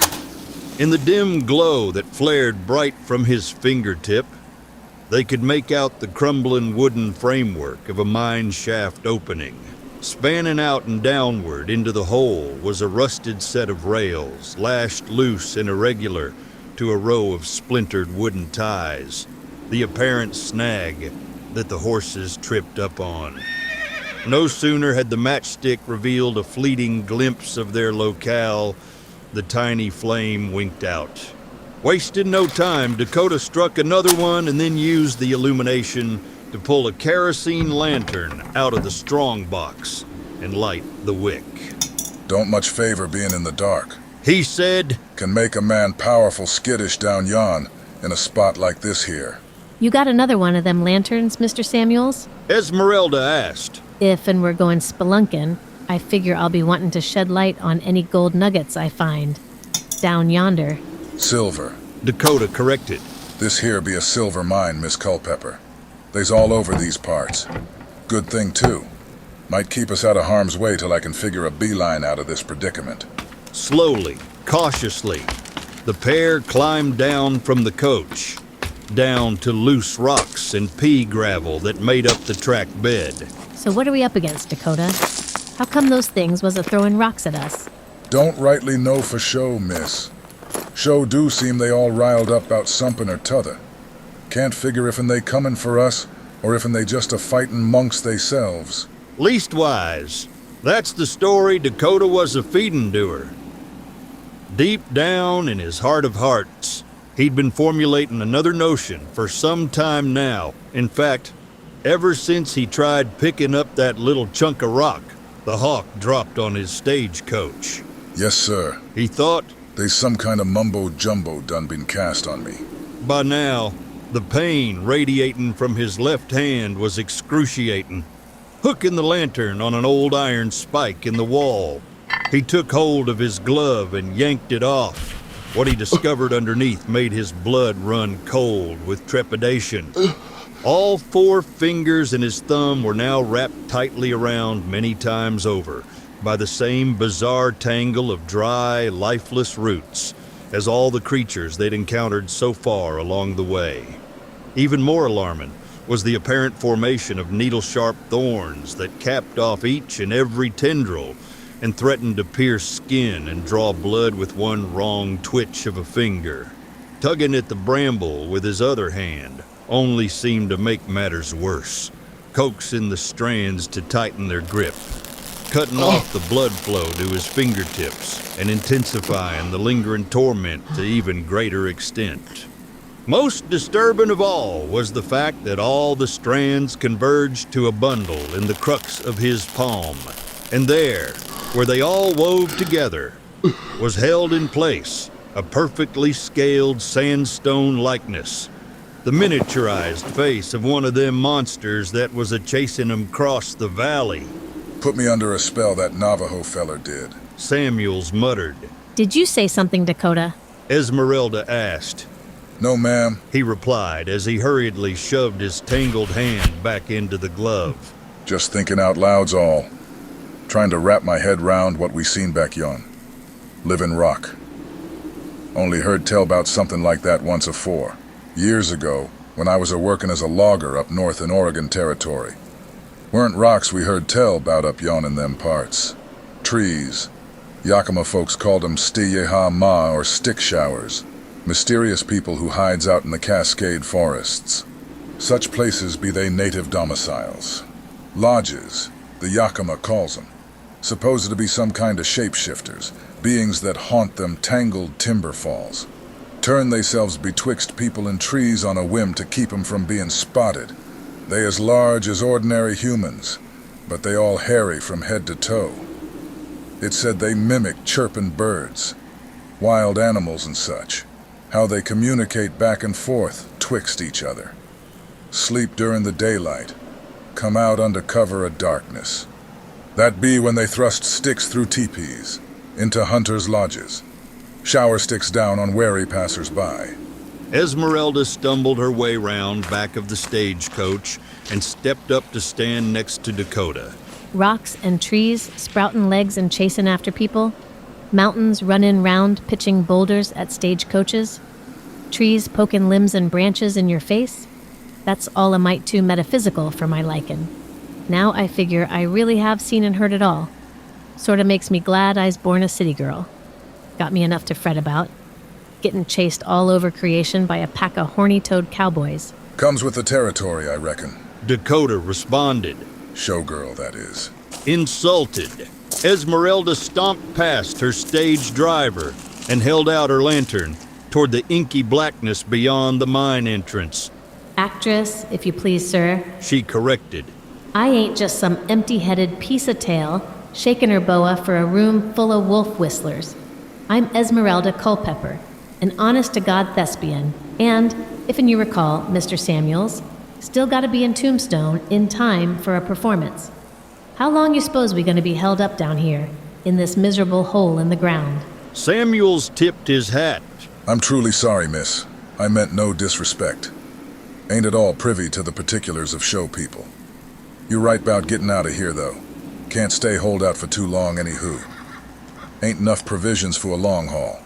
In the dim glow that flared bright from his fingertip, they could make out the crumbling wooden framework of a mine shaft opening. Spanning out and downward into the hole was a rusted set of rails, lashed loose and irregular to a row of splintered wooden ties, the apparent snag that the horses tripped up on. No sooner had the matchstick revealed a fleeting glimpse of their locale The tiny flame winked out. Wasting no time, Dakota struck another one and then used the illumination to pull a kerosene lantern out of the strong box and light the wick. Don't much favor being in the dark. He said, Can make a man powerful skittish down yon in a spot like this here. You got another one of them lanterns, Mr. Samuels? Ezmarelda asked. If and we're going spelunkin', I figure I'll be wanting to shed light on any gold nuggets I find. Down yonder. Silver. Dakota corrected. This here be a silver mine, Miss Culpepper. They's all over these parts. Good thing, too. Might keep us out of harm's way till I can figure a beeline out of this predicament. Slowly, cautiously, the pair climbed down from the coach, down to loose rocks and pea gravel that made up the track bed. So what are we up against, Dakota? How come those things was a-throwing rocks at us? Don't rightly know for show, miss. Show do seem they all riled up about somepin' or t'other. Can't figure if'n they comin' for us, or if'n they just a fightin' monks theyselves. Leastwise, that's the story Dakota was a-feedin' to her. Deep down in his heart of hearts, he'd been formulating another notion for some time now. In fact, ever since he tried picking up that little chunk of rock the hawk dropped on his stagecoach. Yes, sir. He thought, They's some kind of mumbo-jumbo done been cast on me. by now, the pain radiating from his left hand was excruciating. Hooking the lantern on an old iron spike in the wall, he took hold of his glove and yanked it off. What he discovered underneath made his blood run cold with trepidation. All 4 fingers and his thumb were now wrapped tightly around many times over by the same bizarre tangle of dry, lifeless roots as all the creatures they'd encountered so far along the way. Even more alarming was the apparent formation of needle-sharp thorns that capped off each and every tendril and threatened to pierce skin and draw blood with one wrong twitch of a finger. Tugging at the bramble with his other hand only seemed to make matters worse, coaxing the strands to tighten their grip, cutting off the blood flow to his fingertips and intensifying the lingering torment to even greater extent. Most disturbing of all was the fact that all the strands converged to a bundle in the crux of his palm, and there, where they all wove together, was held in place a perfectly scaled sandstone likeness, the miniaturized face of one of them monsters that was a-chasing him across the valley. Put me under a spell, that Navajo feller did. Samuels muttered. Did you say something, Dakota? Ezmarelda asked. No, ma'am. He replied as he hurriedly shoved his tangled hand back into the glove. Just thinking out loud's all. Trying to wrap my head round what we seen back yon. Livin' rock. Only heard tell about something like that once afore. Years ago, when I was a-workin' as a logger up north in Oregon Territory. Weren't rocks we heard tell about up yon in them parts. Trees. Yakima folks called 'em stiyeha-ma, or stick showers. Mysterious people who hides out in the Cascade forests. Such places be they native domiciles. Lodges, the Yakima calls 'em. Supposed to be some kind of shapeshifters, beings that haunt them tangled timber falls. Turn theyselves betwixt people and trees on a whim to keep 'em from being spotted. They as large as ordinary humans, but they all hairy from head to toe. It said they mimic chirpin' birds, wild animals and such. How they communicate back and forth twixt each other. Sleep during the daylight, come out under cover of darkness. That be when they thrust sticks through teepees, into hunters' lodges. Shower sticks down on wary passers-by. Ezmarelda stumbled her way round back of the stagecoach and stepped up to stand next to Dakota. Rocks and trees sprouting legs and chasing after people. Mountains running round pitching boulders at stagecoaches. Trees poking limbs and branches in your face. That's all a mite too metaphysical for my likin'. Now I figure I really have seen and heard it all. Sorta makes me glad I's born a city girl. Got me enough to fret about. Getting chased all over creation by a pack of horny-toed cowboys. Comes with the territory, I reckon. Dakota responded. Showgirl, that is. Insulted. Ezmarelda stomped past her stage driver and held out her lantern toward the inky blackness beyond the mine entrance. Actress, if you please, sir. She corrected. I ain't just some empty-headed piece of tail shaking her boa for a room full of wolf whistlers. I'm Ezmarelda Culpepper, an honest-to-God thespian, and, if you recall, Mr. Samuels, still gotta be in Tombstone in time for a performance. How long you suppose we gonna be held up down here, in this miserable hole in the ground? Samuels tipped his hat. I'm truly sorry, miss. I meant no disrespect. Ain't at all privy to the particulars of show people. You're right about getting out of here, though. Can't stay holed out for too long, anywho. Ain't enough provisions for a long haul.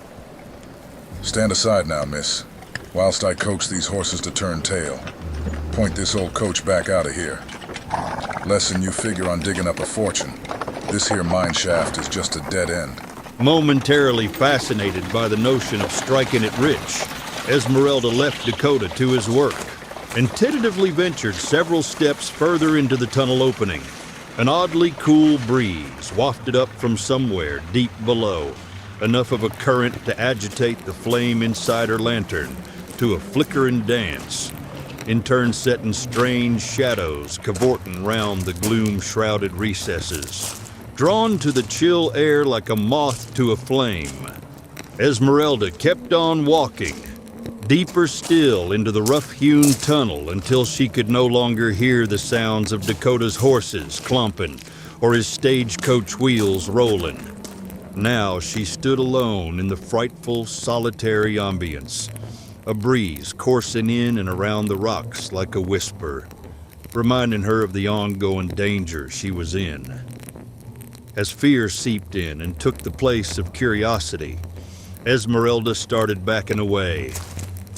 Stand aside now, miss, whilst I coax these horses to turn tail. Point this old coach back out of here. Less than you figure on digging up a fortune. This here mine shaft is just a dead end. Momentarily fascinated by the notion of striking it rich, Ezmarelda left Dakota to his work and tentatively ventured several steps further into the tunnel opening. An oddly cool breeze wafted up from somewhere deep below, enough of a current to agitate the flame inside her lantern to a flickering dance, in turn setting strange shadows cavorting round the gloom-shrouded recesses. Drawn to the chill air like a moth to a flame, Ezmarelda kept on walking, deeper still into the rough-hewn tunnel until she could no longer hear the sounds of Dakota's horses clomping or his stagecoach wheels rolling. Now she stood alone in the frightful, solitary ambience, a breeze coursing in and around the rocks like a whisper, reminding her of the ongoing danger she was in. As fear seeped in and took the place of curiosity, Ezmarelda started backing away,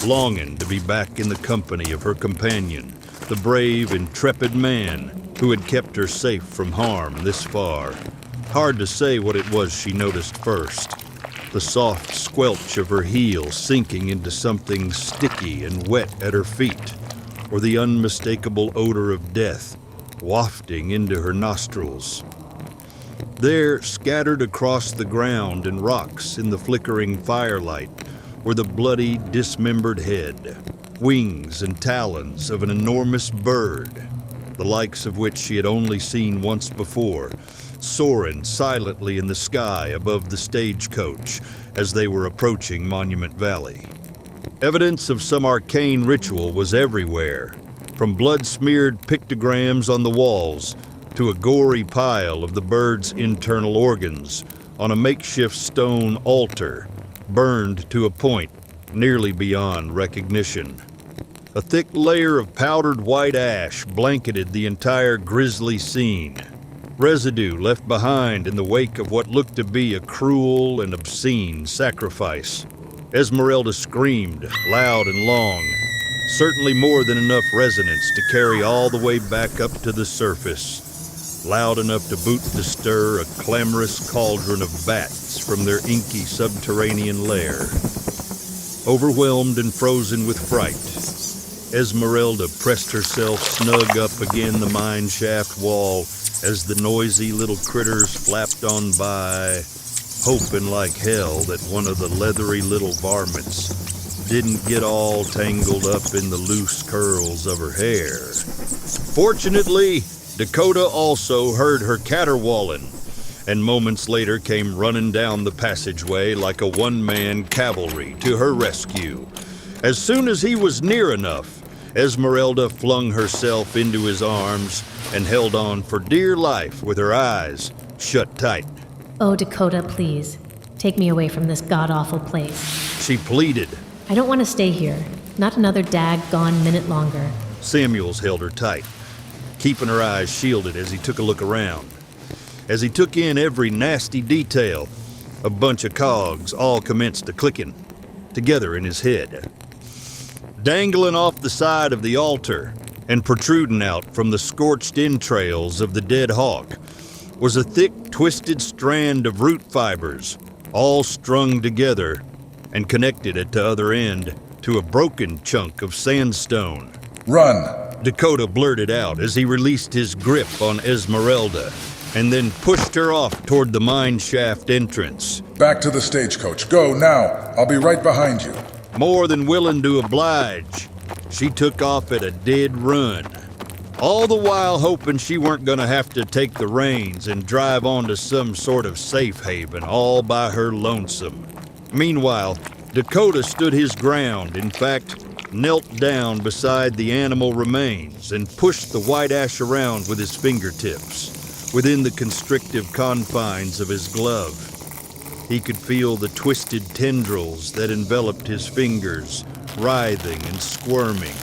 longing to be back in the company of her companion, the brave, intrepid man who had kept her safe from harm this far. Hard to say what it was she noticed first. The soft squelch of her heel sinking into something sticky and wet at her feet, or the unmistakable odor of death wafting into her nostrils. There, scattered across the ground and rocks in the flickering firelight, were the bloody, dismembered head, wings and talons of an enormous bird, the likes of which she had only seen once before, soaring silently in the sky above the stagecoach as they were approaching Monument Valley. Evidence of some arcane ritual was everywhere, from blood-smeared pictograms on the walls to a gory pile of the bird's internal organs on a makeshift stone altar, burned to a point nearly beyond recognition. A thick layer of powdered white ash blanketed the entire grisly scene, residue left behind in the wake of what looked to be a cruel and obscene sacrifice. Ezmarelda screamed, loud and long, certainly more than enough resonance to carry all the way back up to the surface, loud enough to boot to stir a clamorous cauldron of bats from their inky subterranean lair. Overwhelmed and frozen with fright, Ezmarelda pressed herself snug up again the mine shaft wall as the noisy little critters flapped on by, hoping like hell that one of the leathery little varmints didn't get all tangled up in the loose curls of her hair. Fortunately, Dakota also heard her caterwauling, and moments later came running down the passageway like a one-man cavalry to her rescue. As soon as he was near enough, Ezmarelda flung herself into his arms and held on for dear life with her eyes shut tight. Oh, Dakota, please. Take me away from this god-awful place. She pleaded. I don't want to stay here. Not another daggone minute longer. Samuels held her tight, keeping her eyes shielded as he took a look around. As he took in every nasty detail, a bunch of cogs all commenced to clicking together in his head. Dangling off the side of the altar and protruding out from the scorched entrails of the dead hawk was a thick, twisted strand of root fibers, all strung together and connected at the other end to a broken chunk of sandstone. Run! Dakota blurted out as he released his grip on Ezmarelda, and then pushed her off toward the mine shaft entrance. Back to the stagecoach. Go now. I'll be right behind you. More than willing to oblige, she took off at a dead run, all the while hoping she weren't going to have to take the reins and drive on to some sort of safe haven all by her lonesome. Meanwhile, Dakota stood his ground, in fact, knelt down beside the animal remains and pushed the white ash around with his fingertips, within the constrictive confines of his glove. He could feel the twisted tendrils that enveloped his fingers, writhing and squirming,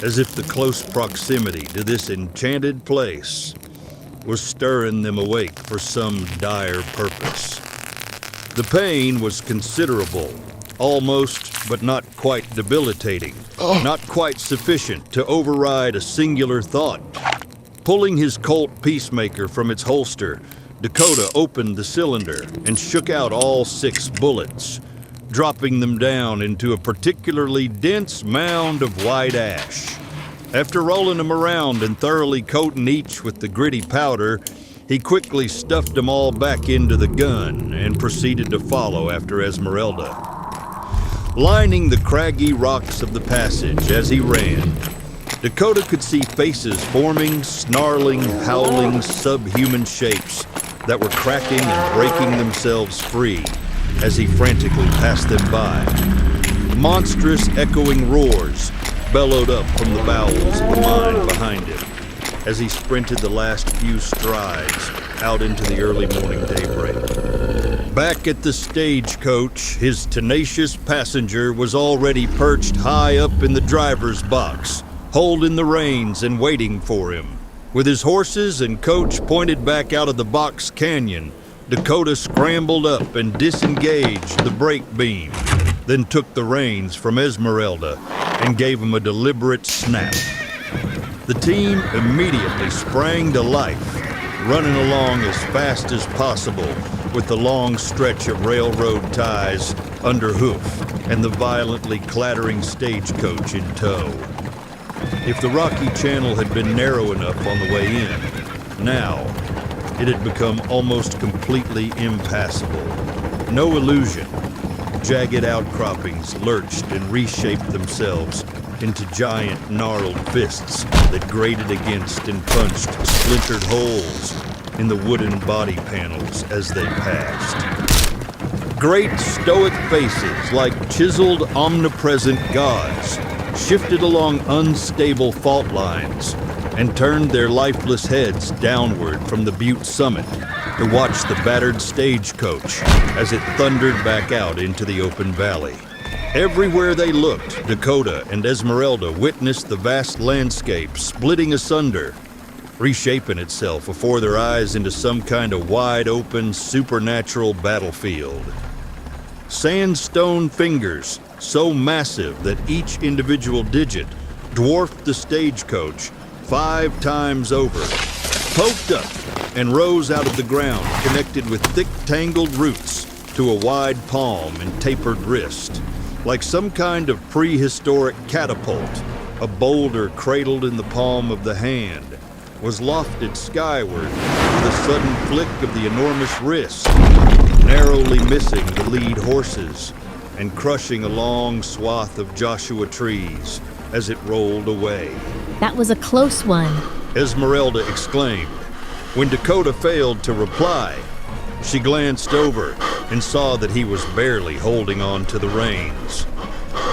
as if the close proximity to this enchanted place was stirring them awake for some dire purpose. The pain was considerable, almost but not quite debilitating, not quite sufficient to override a singular thought. Pulling his Colt Peacemaker from its holster, Dakota opened the cylinder and shook out all 6 bullets, dropping them down into a particularly dense mound of white ash. After rolling them around and thoroughly coating each with the gritty powder, he quickly stuffed them all back into the gun and proceeded to follow after Ezmarelda. Lining the craggy rocks of the passage as he ran, Dakota could see faces forming, snarling, howling, subhuman shapes that were cracking and breaking themselves free as he frantically passed them by. Monstrous echoing roars bellowed up from the bowels of the mine behind him as he sprinted the last few strides out into the early morning daybreak. Back at the stagecoach, his tenacious passenger was already perched high up in the driver's box, holding the reins and waiting for him. With his horses and coach pointed back out of the box canyon, Dakota scrambled up and disengaged the brake beam, then took the reins from Ezmarelda and gave him a deliberate snap. The team immediately sprang to life, running along as fast as possible with the long stretch of railroad ties under hoof and the violently clattering stagecoach in tow. If the rocky channel had been narrow enough on the way in, now it had become almost completely impassable. No illusion. Jagged outcroppings lurched and reshaped themselves into giant gnarled fists that grated against and punched splintered holes in the wooden body panels as they passed. Great stoic faces like chiseled omnipresent gods shifted along unstable fault lines and turned their lifeless heads downward from the butte summit to watch the battered stagecoach as it thundered back out into the open valley. Everywhere they looked, Dakota and Ezmarelda witnessed the vast landscape splitting asunder, reshaping itself before their eyes into some kind of wide-open, supernatural battlefield. Sandstone fingers, so massive that each individual digit dwarfed the stagecoach 5 times over, poked up and rose out of the ground, connected with thick, tangled roots to a wide palm and tapered wrist. Like some kind of prehistoric catapult, a boulder cradled in the palm of the hand was lofted skyward with a sudden flick of the enormous wrist, narrowly missing the lead horses and crushing a long swath of Joshua trees as it rolled away. That was a close one, Ezmarelda exclaimed. When Dakota failed to reply, she glanced over and saw that he was barely holding on to the reins.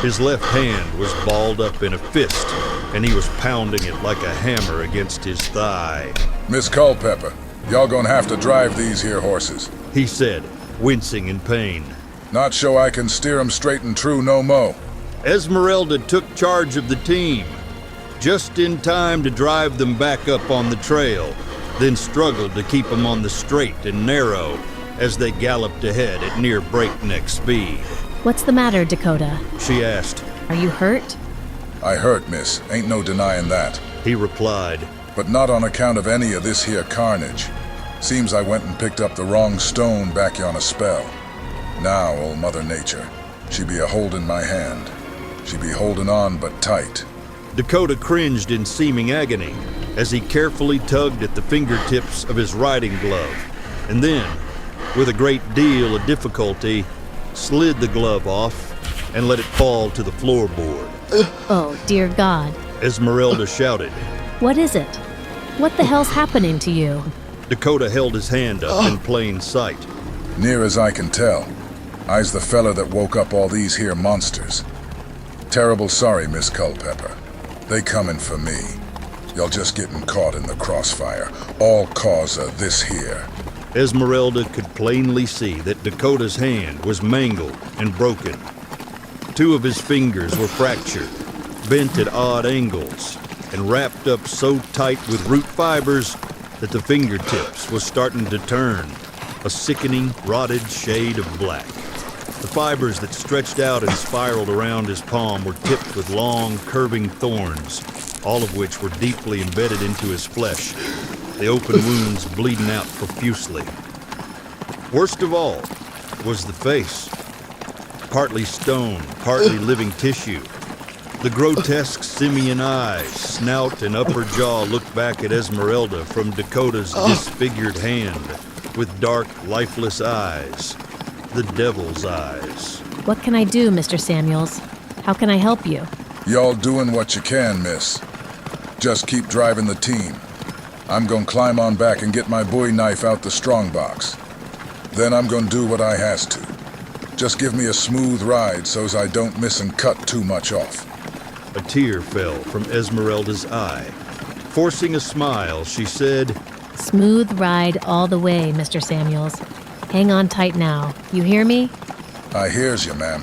His left hand was balled up in a fist, and he was pounding it like a hammer against his thigh. Miss Culpepper, y'all gonna have to drive these here horses, he said, wincing in pain. Not sure I can steer 'em straight and true no mo. Ezmarelda took charge of the team, just in time to drive them back up on the trail, then struggled to keep them on the straight and narrow as they galloped ahead at near breakneck speed. What's the matter, Dakota? She asked. Are you hurt? I hurt, miss. Ain't no denying that. He replied. But not on account of any of this here carnage. Seems I went and picked up the wrong stone back yon a spell. Now, old Mother Nature, she be a-holdin' my hand. She be holdin' on but tight. Dakota cringed in seeming agony. as he carefully tugged at the fingertips of his riding glove, and then, with a great deal of difficulty, slid the glove off and let it fall to the floorboard. Oh, dear God. Ezmarelda shouted. What is it? What the hell's happening to you? Dakota held his hand up in plain sight. Near as I can tell, I's the feller that woke up all these here monsters. Terrible sorry, Miss Culpepper. They comin' for me. Y'all just getting caught in the crossfire. All cause of this here. Ezmarelda could plainly see that Dakota's hand was mangled and broken. 2 of his fingers were fractured, bent at odd angles, and wrapped up so tight with root fibers that the fingertips was starting to turn a sickening, rotted shade of black. The fibers that stretched out and spiraled around his palm were tipped with long, curving thorns, all of which were deeply embedded into his flesh, the open wounds bleeding out profusely. Worst of all was the face. Partly stone, partly living tissue. The grotesque simian eyes, snout, and upper jaw looked back at Ezmarelda from Dakota's disfigured hand with dark, lifeless eyes. The devil's eyes. What can I do, Mr. Samuels? How can I help you? Y'all doing what you can, miss. Just keep driving the team. I'm gonna climb on back and get my bowie knife out the strongbox. Then I'm gonna do what I has to. Just give me a smooth ride so's I don't miss and cut too much off. A tear fell from Ezmarelda's eye. Forcing a smile, she said, Smooth ride all the way, Mr. Samuels. Hang on tight now. You hear me? I hears you, ma'am.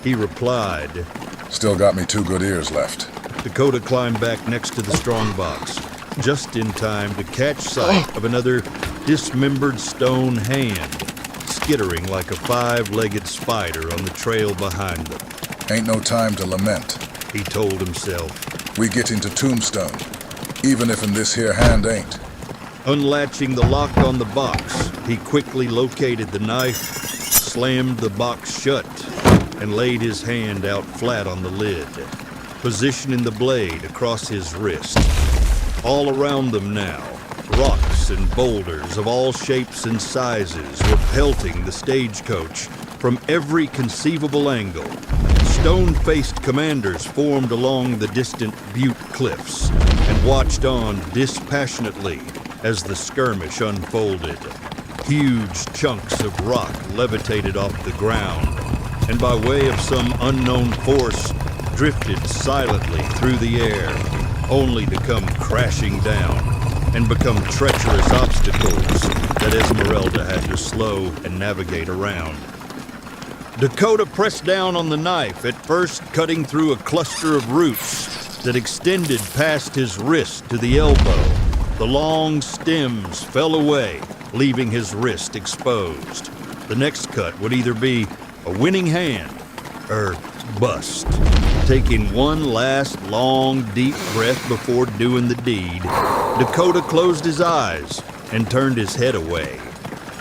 He replied. Still got me 2 good ears left. Dakota climbed back next to the strongbox, just in time to catch sight of another dismembered stone hand, skittering like a 5-legged spider on the trail behind them. Ain't no time to lament, He told himself. We get into Tombstone, even if in this here hand ain't. Unlatching the lock on the box, he quickly located the knife, slammed the box shut, and laid his hand out flat on the lid, positioning the blade across his wrist. All around them now, rocks and boulders of all shapes and sizes were pelting the stagecoach from every conceivable angle. Stone-faced commanders formed along the distant butte cliffs and watched on dispassionately as the skirmish unfolded. Huge chunks of rock levitated off the ground, and by way of some unknown force, drifted silently through the air, only to come crashing down and become treacherous obstacles that Ezmarelda had to slow and navigate around. Dakota pressed down on the knife, at first cutting through a cluster of roots that extended past his wrist to the elbow. The long stems fell away, leaving his wrist exposed. The next cut would either be a winning hand or bust. Taking one last long, deep breath before doing the deed, Dakota closed his eyes and turned his head away.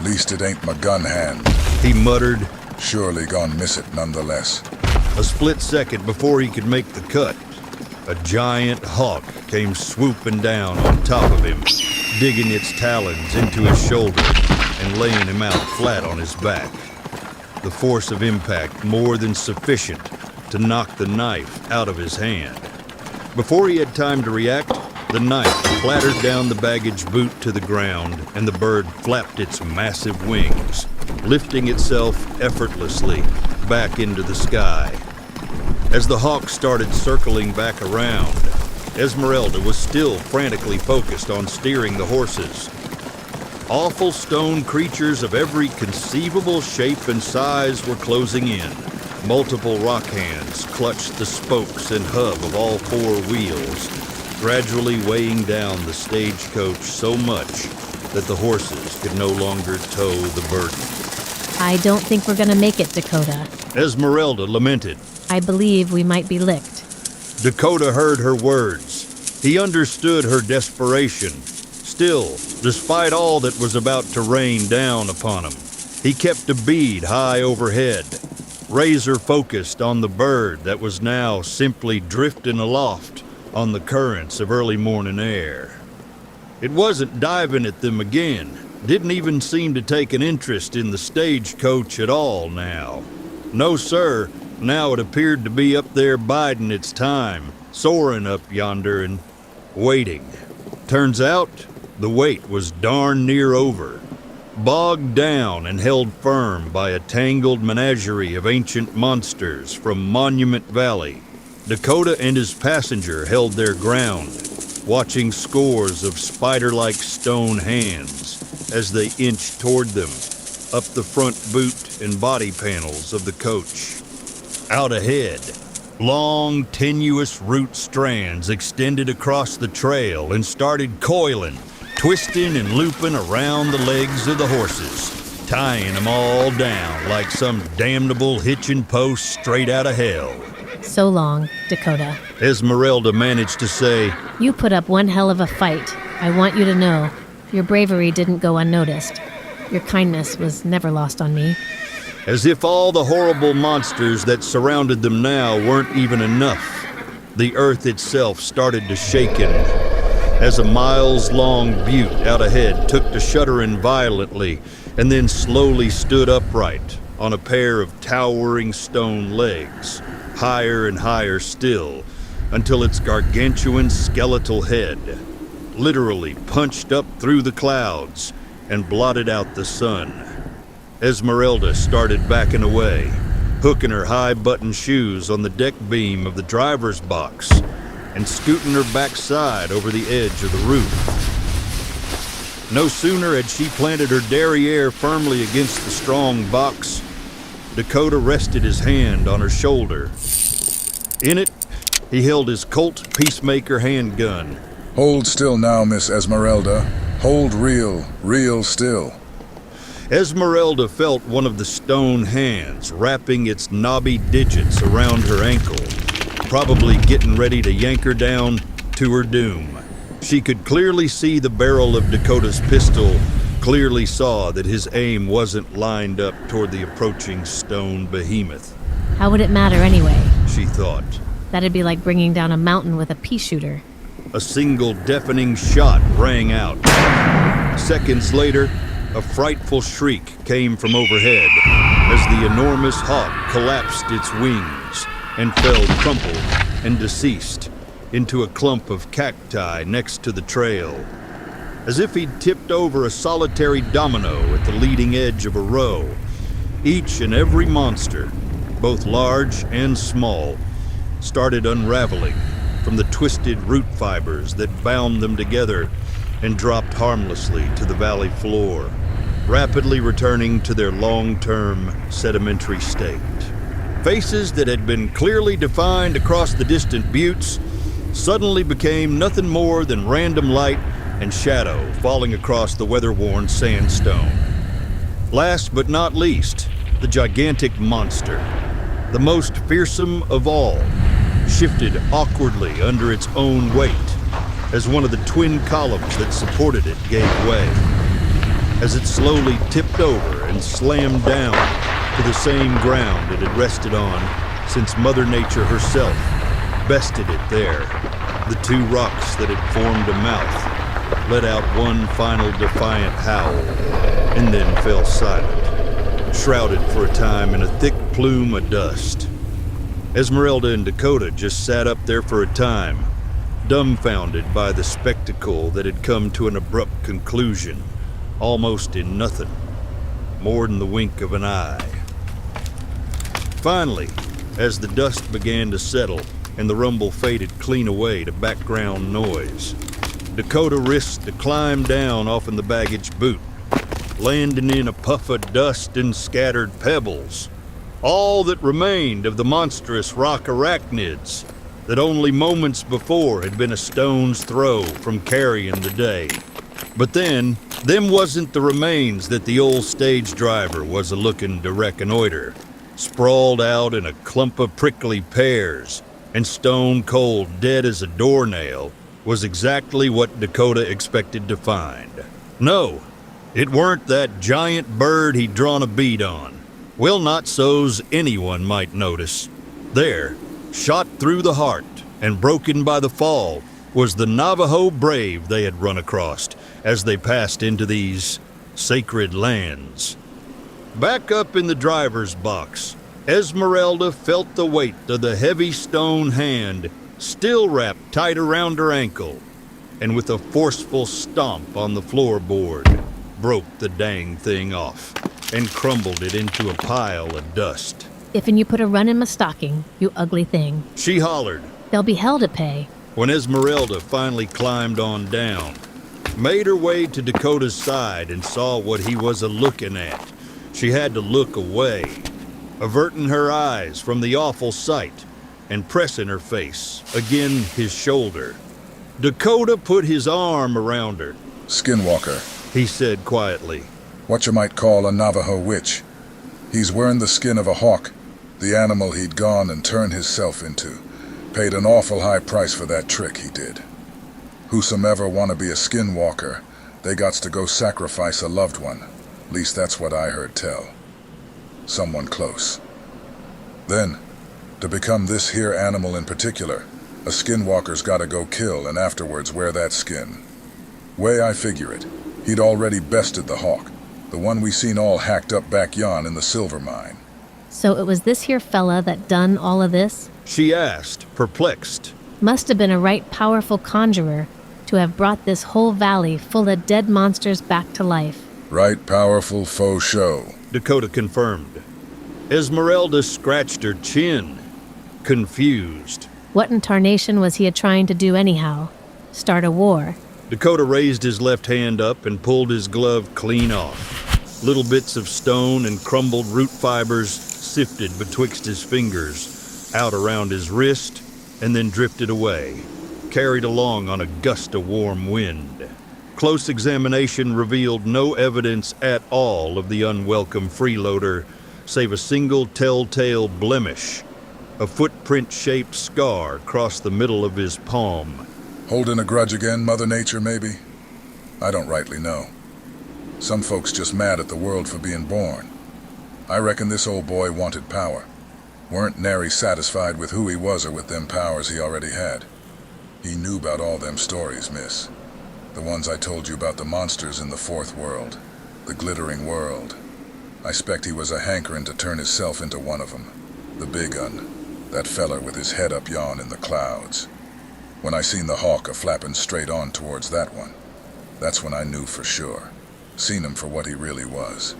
Least it ain't my gun hand. He muttered. Surely gone miss it nonetheless. A split second before he could make the cut, a giant hawk came swooping down on top of him, digging its talons into his shoulder and laying him out flat on his back. The force of impact more than sufficient to knock the knife out of his hand. Before he had time to react, the knife clattered down the baggage boot to the ground, and the bird flapped its massive wings, lifting itself effortlessly back into the sky. As the hawk started circling back around, Ezmarelda was still frantically focused on steering the horses. Awful stone creatures of every conceivable shape and size were closing in. Multiple rock hands clutched the spokes and hub of all 4 wheels, gradually weighing down the stagecoach so much that the horses could no longer tow the burden. I don't think we're gonna make it, Dakota. Ezmarelda lamented. I believe we might be licked. Dakota heard her words. He understood her desperation. Still, despite all that was about to rain down upon him, he kept a bead high overhead, razor-focused on the bird that was now simply drifting aloft on the currents of early morning air. It wasn't diving at them again. Didn't even seem to take an interest in the stagecoach at all now. No, sir. Now it appeared to be up there biding its time, soaring up yonder and waiting. Turns out, the wait was darn near over. Bogged down and held firm by a tangled menagerie of ancient monsters from Monument Valley, Dakota and his passenger held their ground, watching scores of spider-like stone hands as they inched toward them, up the front boot and body panels of the coach. Out ahead, long, tenuous root strands extended across the trail and started coiling, twisting and looping around the legs of the horses, tying them all down like some damnable hitching post straight out of hell. So long, Dakota. Ezmarelda managed to say, You put up one hell of a fight. I want you to know. Your bravery didn't go unnoticed. Your kindness was never lost on me. as if all the horrible monsters that surrounded them now weren't even enough. The earth itself started to shaken as a miles-long butte out ahead took to shuddering violently and then slowly stood upright on a pair of towering stone legs, higher and higher still, until its gargantuan skeletal head literally punched up through the clouds and blotted out the sun. Ezmarelda started backing away, hooking her high-button shoes on the deck beam of the driver's box and scooting her backside over the edge of the roof. No sooner had she planted her derriere firmly against the strong box, Dakota rested his hand on her shoulder. In it, he held his Colt Peacemaker handgun. Hold still now, Miss Ezmarelda. Hold real still. Ezmarelda felt one of the stone hands wrapping its knobby digits around her ankle, probably getting ready to yank her down to her doom. She could clearly see the barrel of Dakota's pistol, clearly saw that his aim wasn't lined up toward the approaching stone behemoth. How would it matter anyway? She thought. That'd be like bringing down a mountain with a pea shooter. A single deafening shot rang out. Seconds later, a frightful shriek came from overhead as the enormous hawk collapsed its wings and fell crumpled and deceased into a clump of cacti next to the trail, as if he'd tipped over a solitary domino at the leading edge of a row. Each and every monster, both large and small, started unraveling from the twisted root fibers that bound them together and dropped harmlessly to the valley floor, rapidly returning to their long-term sedimentary state. Faces that had been clearly defined across the distant buttes suddenly became nothing more than random light and shadow falling across the weather-worn sandstone. Last but not least, the gigantic monster, the most fearsome of all, shifted awkwardly under its own weight as one of the twin columns that supported it gave way, as it slowly tipped over and slammed down to the same ground it had rested on since Mother Nature herself bested it there. The two rocks that had formed a mouth let out one final defiant howl and then fell silent, shrouded for a time in a thick plume of dust. Ezmarelda and Dakota just sat up there for a time, dumbfounded by the spectacle that had come to an abrupt conclusion, almost in nothing, more than the wink of an eye. Finally, as the dust began to settle and the rumble faded clean away to background noise, Dakota risked to climb down off in the baggage boot, landing in a puff of dust and scattered pebbles, all that remained of the monstrous rock arachnids that only moments before had been a stone's throw from carrying the day. But then, them wasn't the remains that the old stage driver was a-looking to reconnoiter. Sprawled out in a clump of prickly pears and stone cold dead as a doornail was exactly what Dakota expected to find. No, it weren't that giant bird he'd drawn a bead on. Well, not so's anyone might notice. There, shot through the heart and broken by the fall, was the Navajo brave they had run across as they passed into these sacred lands. Back up in the driver's box, Ezmarelda felt the weight of the heavy stone hand still wrapped tight around her ankle, and with a forceful stomp on the floorboard, broke the dang thing off and crumbled it into a pile of dust. "If'n you put a run in my stocking, you ugly thing." She hollered "There'll be hell to pay." when Ezmarelda finally climbed on down, made her way to Dakota's side and saw what he was a-looking at. She had to look away, averting her eyes from the awful sight and pressing her face again his shoulder. Dakota put his arm around her. Skinwalker, He said quietly. what you might call a Navajo witch. He's wearing the skin of a hawk, the animal he'd gone and turned hisself into. Paid an awful high price for that trick he did. Whosomever wanna be a skinwalker, they gots to go sacrifice a loved one. Least that's what I heard tell. Someone close. Then, to become this here animal in particular, a skinwalker's gotta go kill and afterwards wear that skin. Way I figure it, he'd already bested the hawk, the one we seen all hacked up back yon in the silver mine. "So it was this here fella that done all of this?" She asked, perplexed. "Must have been a right powerful conjurer to have brought this whole valley full of dead monsters back to life." Right powerful faux show. Dakota confirmed. Ezmarelda scratched her chin, confused. "What in tarnation was he a-trying to do anyhow? Start a war?" Dakota raised his left hand up and pulled his glove clean off. Little bits of stone and crumbled root fibers sifted betwixt his fingers, out around his wrist, and then drifted away, carried along on a gust of warm wind. Close examination revealed no evidence at all of the unwelcome freeloader, save a single telltale blemish, a footprint-shaped scar across the middle of his palm. Holding a grudge again, Mother Nature, maybe? I don't rightly know. Some folks just mad at the world for being born. I reckon this old boy wanted power. Weren't nary satisfied with who he was or with them powers he already had. He knew about all them stories, miss. The ones I told you about the monsters in the fourth world. The glittering world. I spect he was a hankering to turn hisself into one of 'em. The big un. That feller with his head up yon in the clouds. When I seen the hawk a-flapping straight on towards that one, that's when I knew for sure. Seen him for what he really was.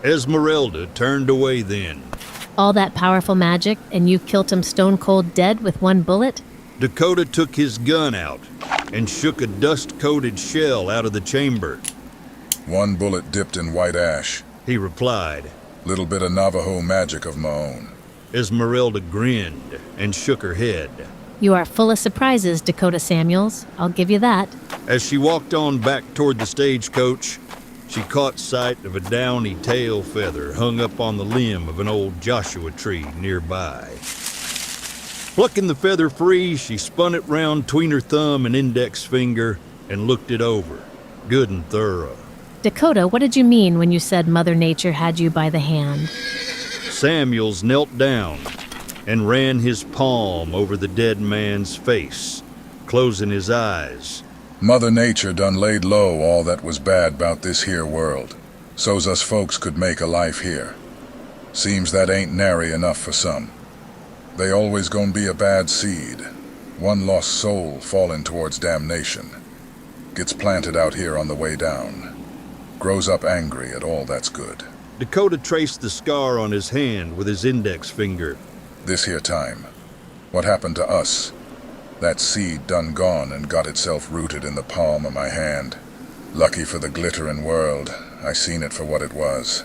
Ezmarelda turned away then. "All that powerful magic, and you killed him stone cold dead with one bullet?" Dakota took his gun out and shook a dust-coated shell out of the chamber. One bullet dipped in white ash. He replied. Little bit of Navajo magic of my own. Ezmarelda grinned and shook her head. "You are full of surprises, Dakota Samuels. I'll give you that." As she walked on back toward the stagecoach, she caught sight of a downy tail feather hung up on the limb of an old Joshua tree nearby. Plucking the feather free, she spun it round between her thumb and index finger and looked it over, good and thorough. "Dakota, what did you mean when you said Mother Nature had you by the hand?" Samuels knelt down and ran his palm over the dead man's face, closing his eyes. Mother Nature done laid low all that was bad 'bout this here world, so's us folks could make a life here. Seems that ain't nary enough for some. They always gonna be a bad seed, one lost soul falling towards damnation. Gets planted out here on the way down. Grows up angry at all that's good. Dakota traced the scar on his hand with his index finger. This here time, what happened to us? That seed done gone and got itself rooted in the palm of my hand. Lucky for the glittering world, I seen it for what it was.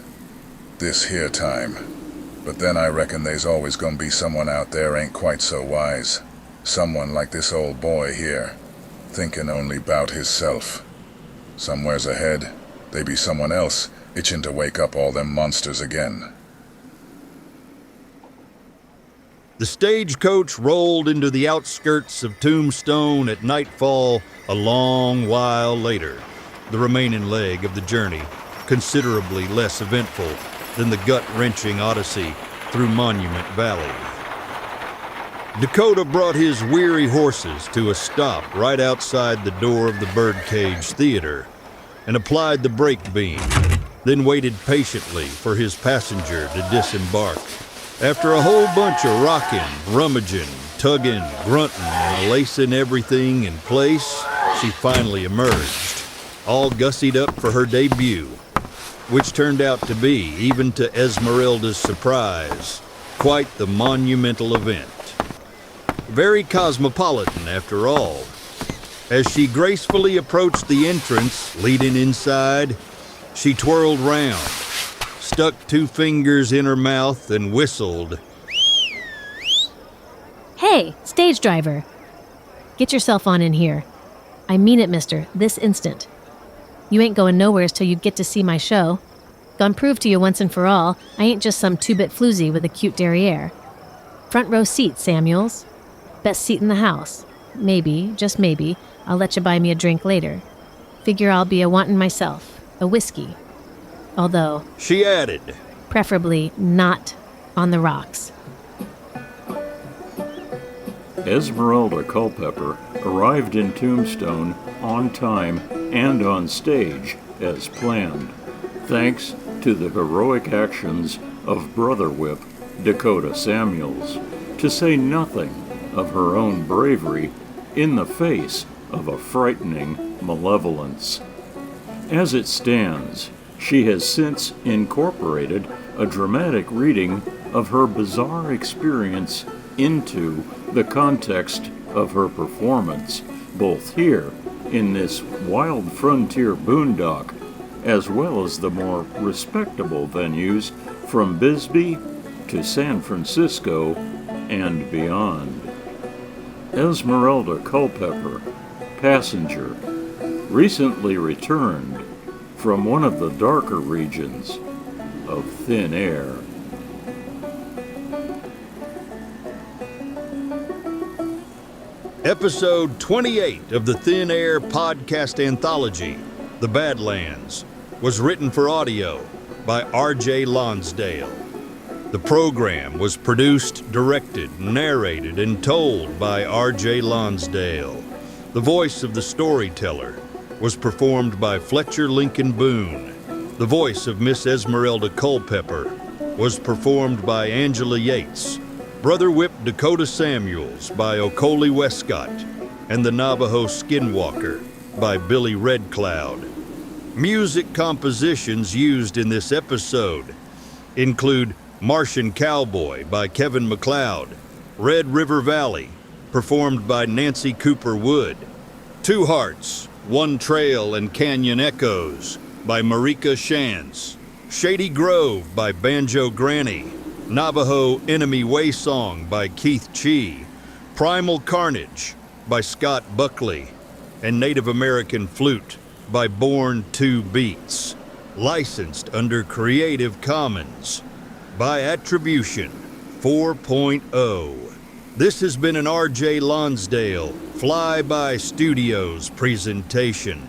This here time. But then I reckon there's always gonna be someone out there ain't quite so wise. Someone like this old boy here, thinking only 'bout hisself. Somewheres ahead, they be someone else itching to wake up all them monsters again. The stagecoach rolled into the outskirts of Tombstone at nightfall a long while later, the remaining leg of the journey considerably less eventful than the gut-wrenching odyssey through Monument Valley. Dakota brought his weary horses to a stop right outside the door of the Birdcage Theater and applied the brake beam, then waited patiently for his passenger to disembark. After a whole bunch of rocking, rummaging, tugging, grunting, and lacing everything in place, she finally emerged, all gussied up for her debut, which turned out to be, even to Ezmarelda's surprise, quite the monumental event. Very cosmopolitan, after all. As she gracefully approached the entrance, leading inside, she twirled round, stuck 2 fingers in her mouth, and whistled. Hey, stage driver. Get yourself on in here. I mean it, mister, this instant. You ain't going nowheres till you get to see my show. Gonna prove to you once and for all, I ain't just some 2-bit floozy with a cute derriere. Front row seat, Samuels. Best seat in the house. Maybe, just maybe, I'll let you buy me a drink later. Figure I'll be a-wantin' myself. A whiskey. Although, She added, preferably not on the rocks. Ezmarelda Culpepper arrived in Tombstone on time and on stage as planned, thanks to the heroic actions of Brother Whip Dakota Samuels, to say nothing of her own bravery in the face of a frightening malevolence. As it stands, she has since incorporated a dramatic reading of her bizarre experience into the context of her performance, both here in this wild frontier boondock, as well as the more respectable venues from Bisbee to San Francisco and beyond. Ezmarelda Culpepper, passenger, recently returned from one of the darker regions of thin air. Episode 28 of the Thin Air podcast anthology, The Badlands, was written for audio by R.J. Lonsdale. The program was produced, directed, narrated, and told by R.J. Lonsdale. The voice of the storyteller was performed by Fletcher Lincoln Boone. The voice of Miss Ezmarelda Culpepper was performed by Angela Yates. Brother Whip Dakota Samuels by Ocolee Westcott, and the Navajo Skinwalker by Billy Red Cloud. Music compositions used in this episode include Martian Cowboy by Kevin MacLeod, Red River Valley, performed by Nancy Cooper Wood, Two Hearts, One Trail and Canyon Echoes by Marika Shantz, Shady Grove by Banjo Granny, Navajo Enemy Way Song by Keith Chee, Primal Carnage by Scott Buckley, and Native American Flute by Born 2 Beats. Licensed under Creative Commons by Attribution 4.0. This has been an R.J. Lonsdale Fly By Studios presentation.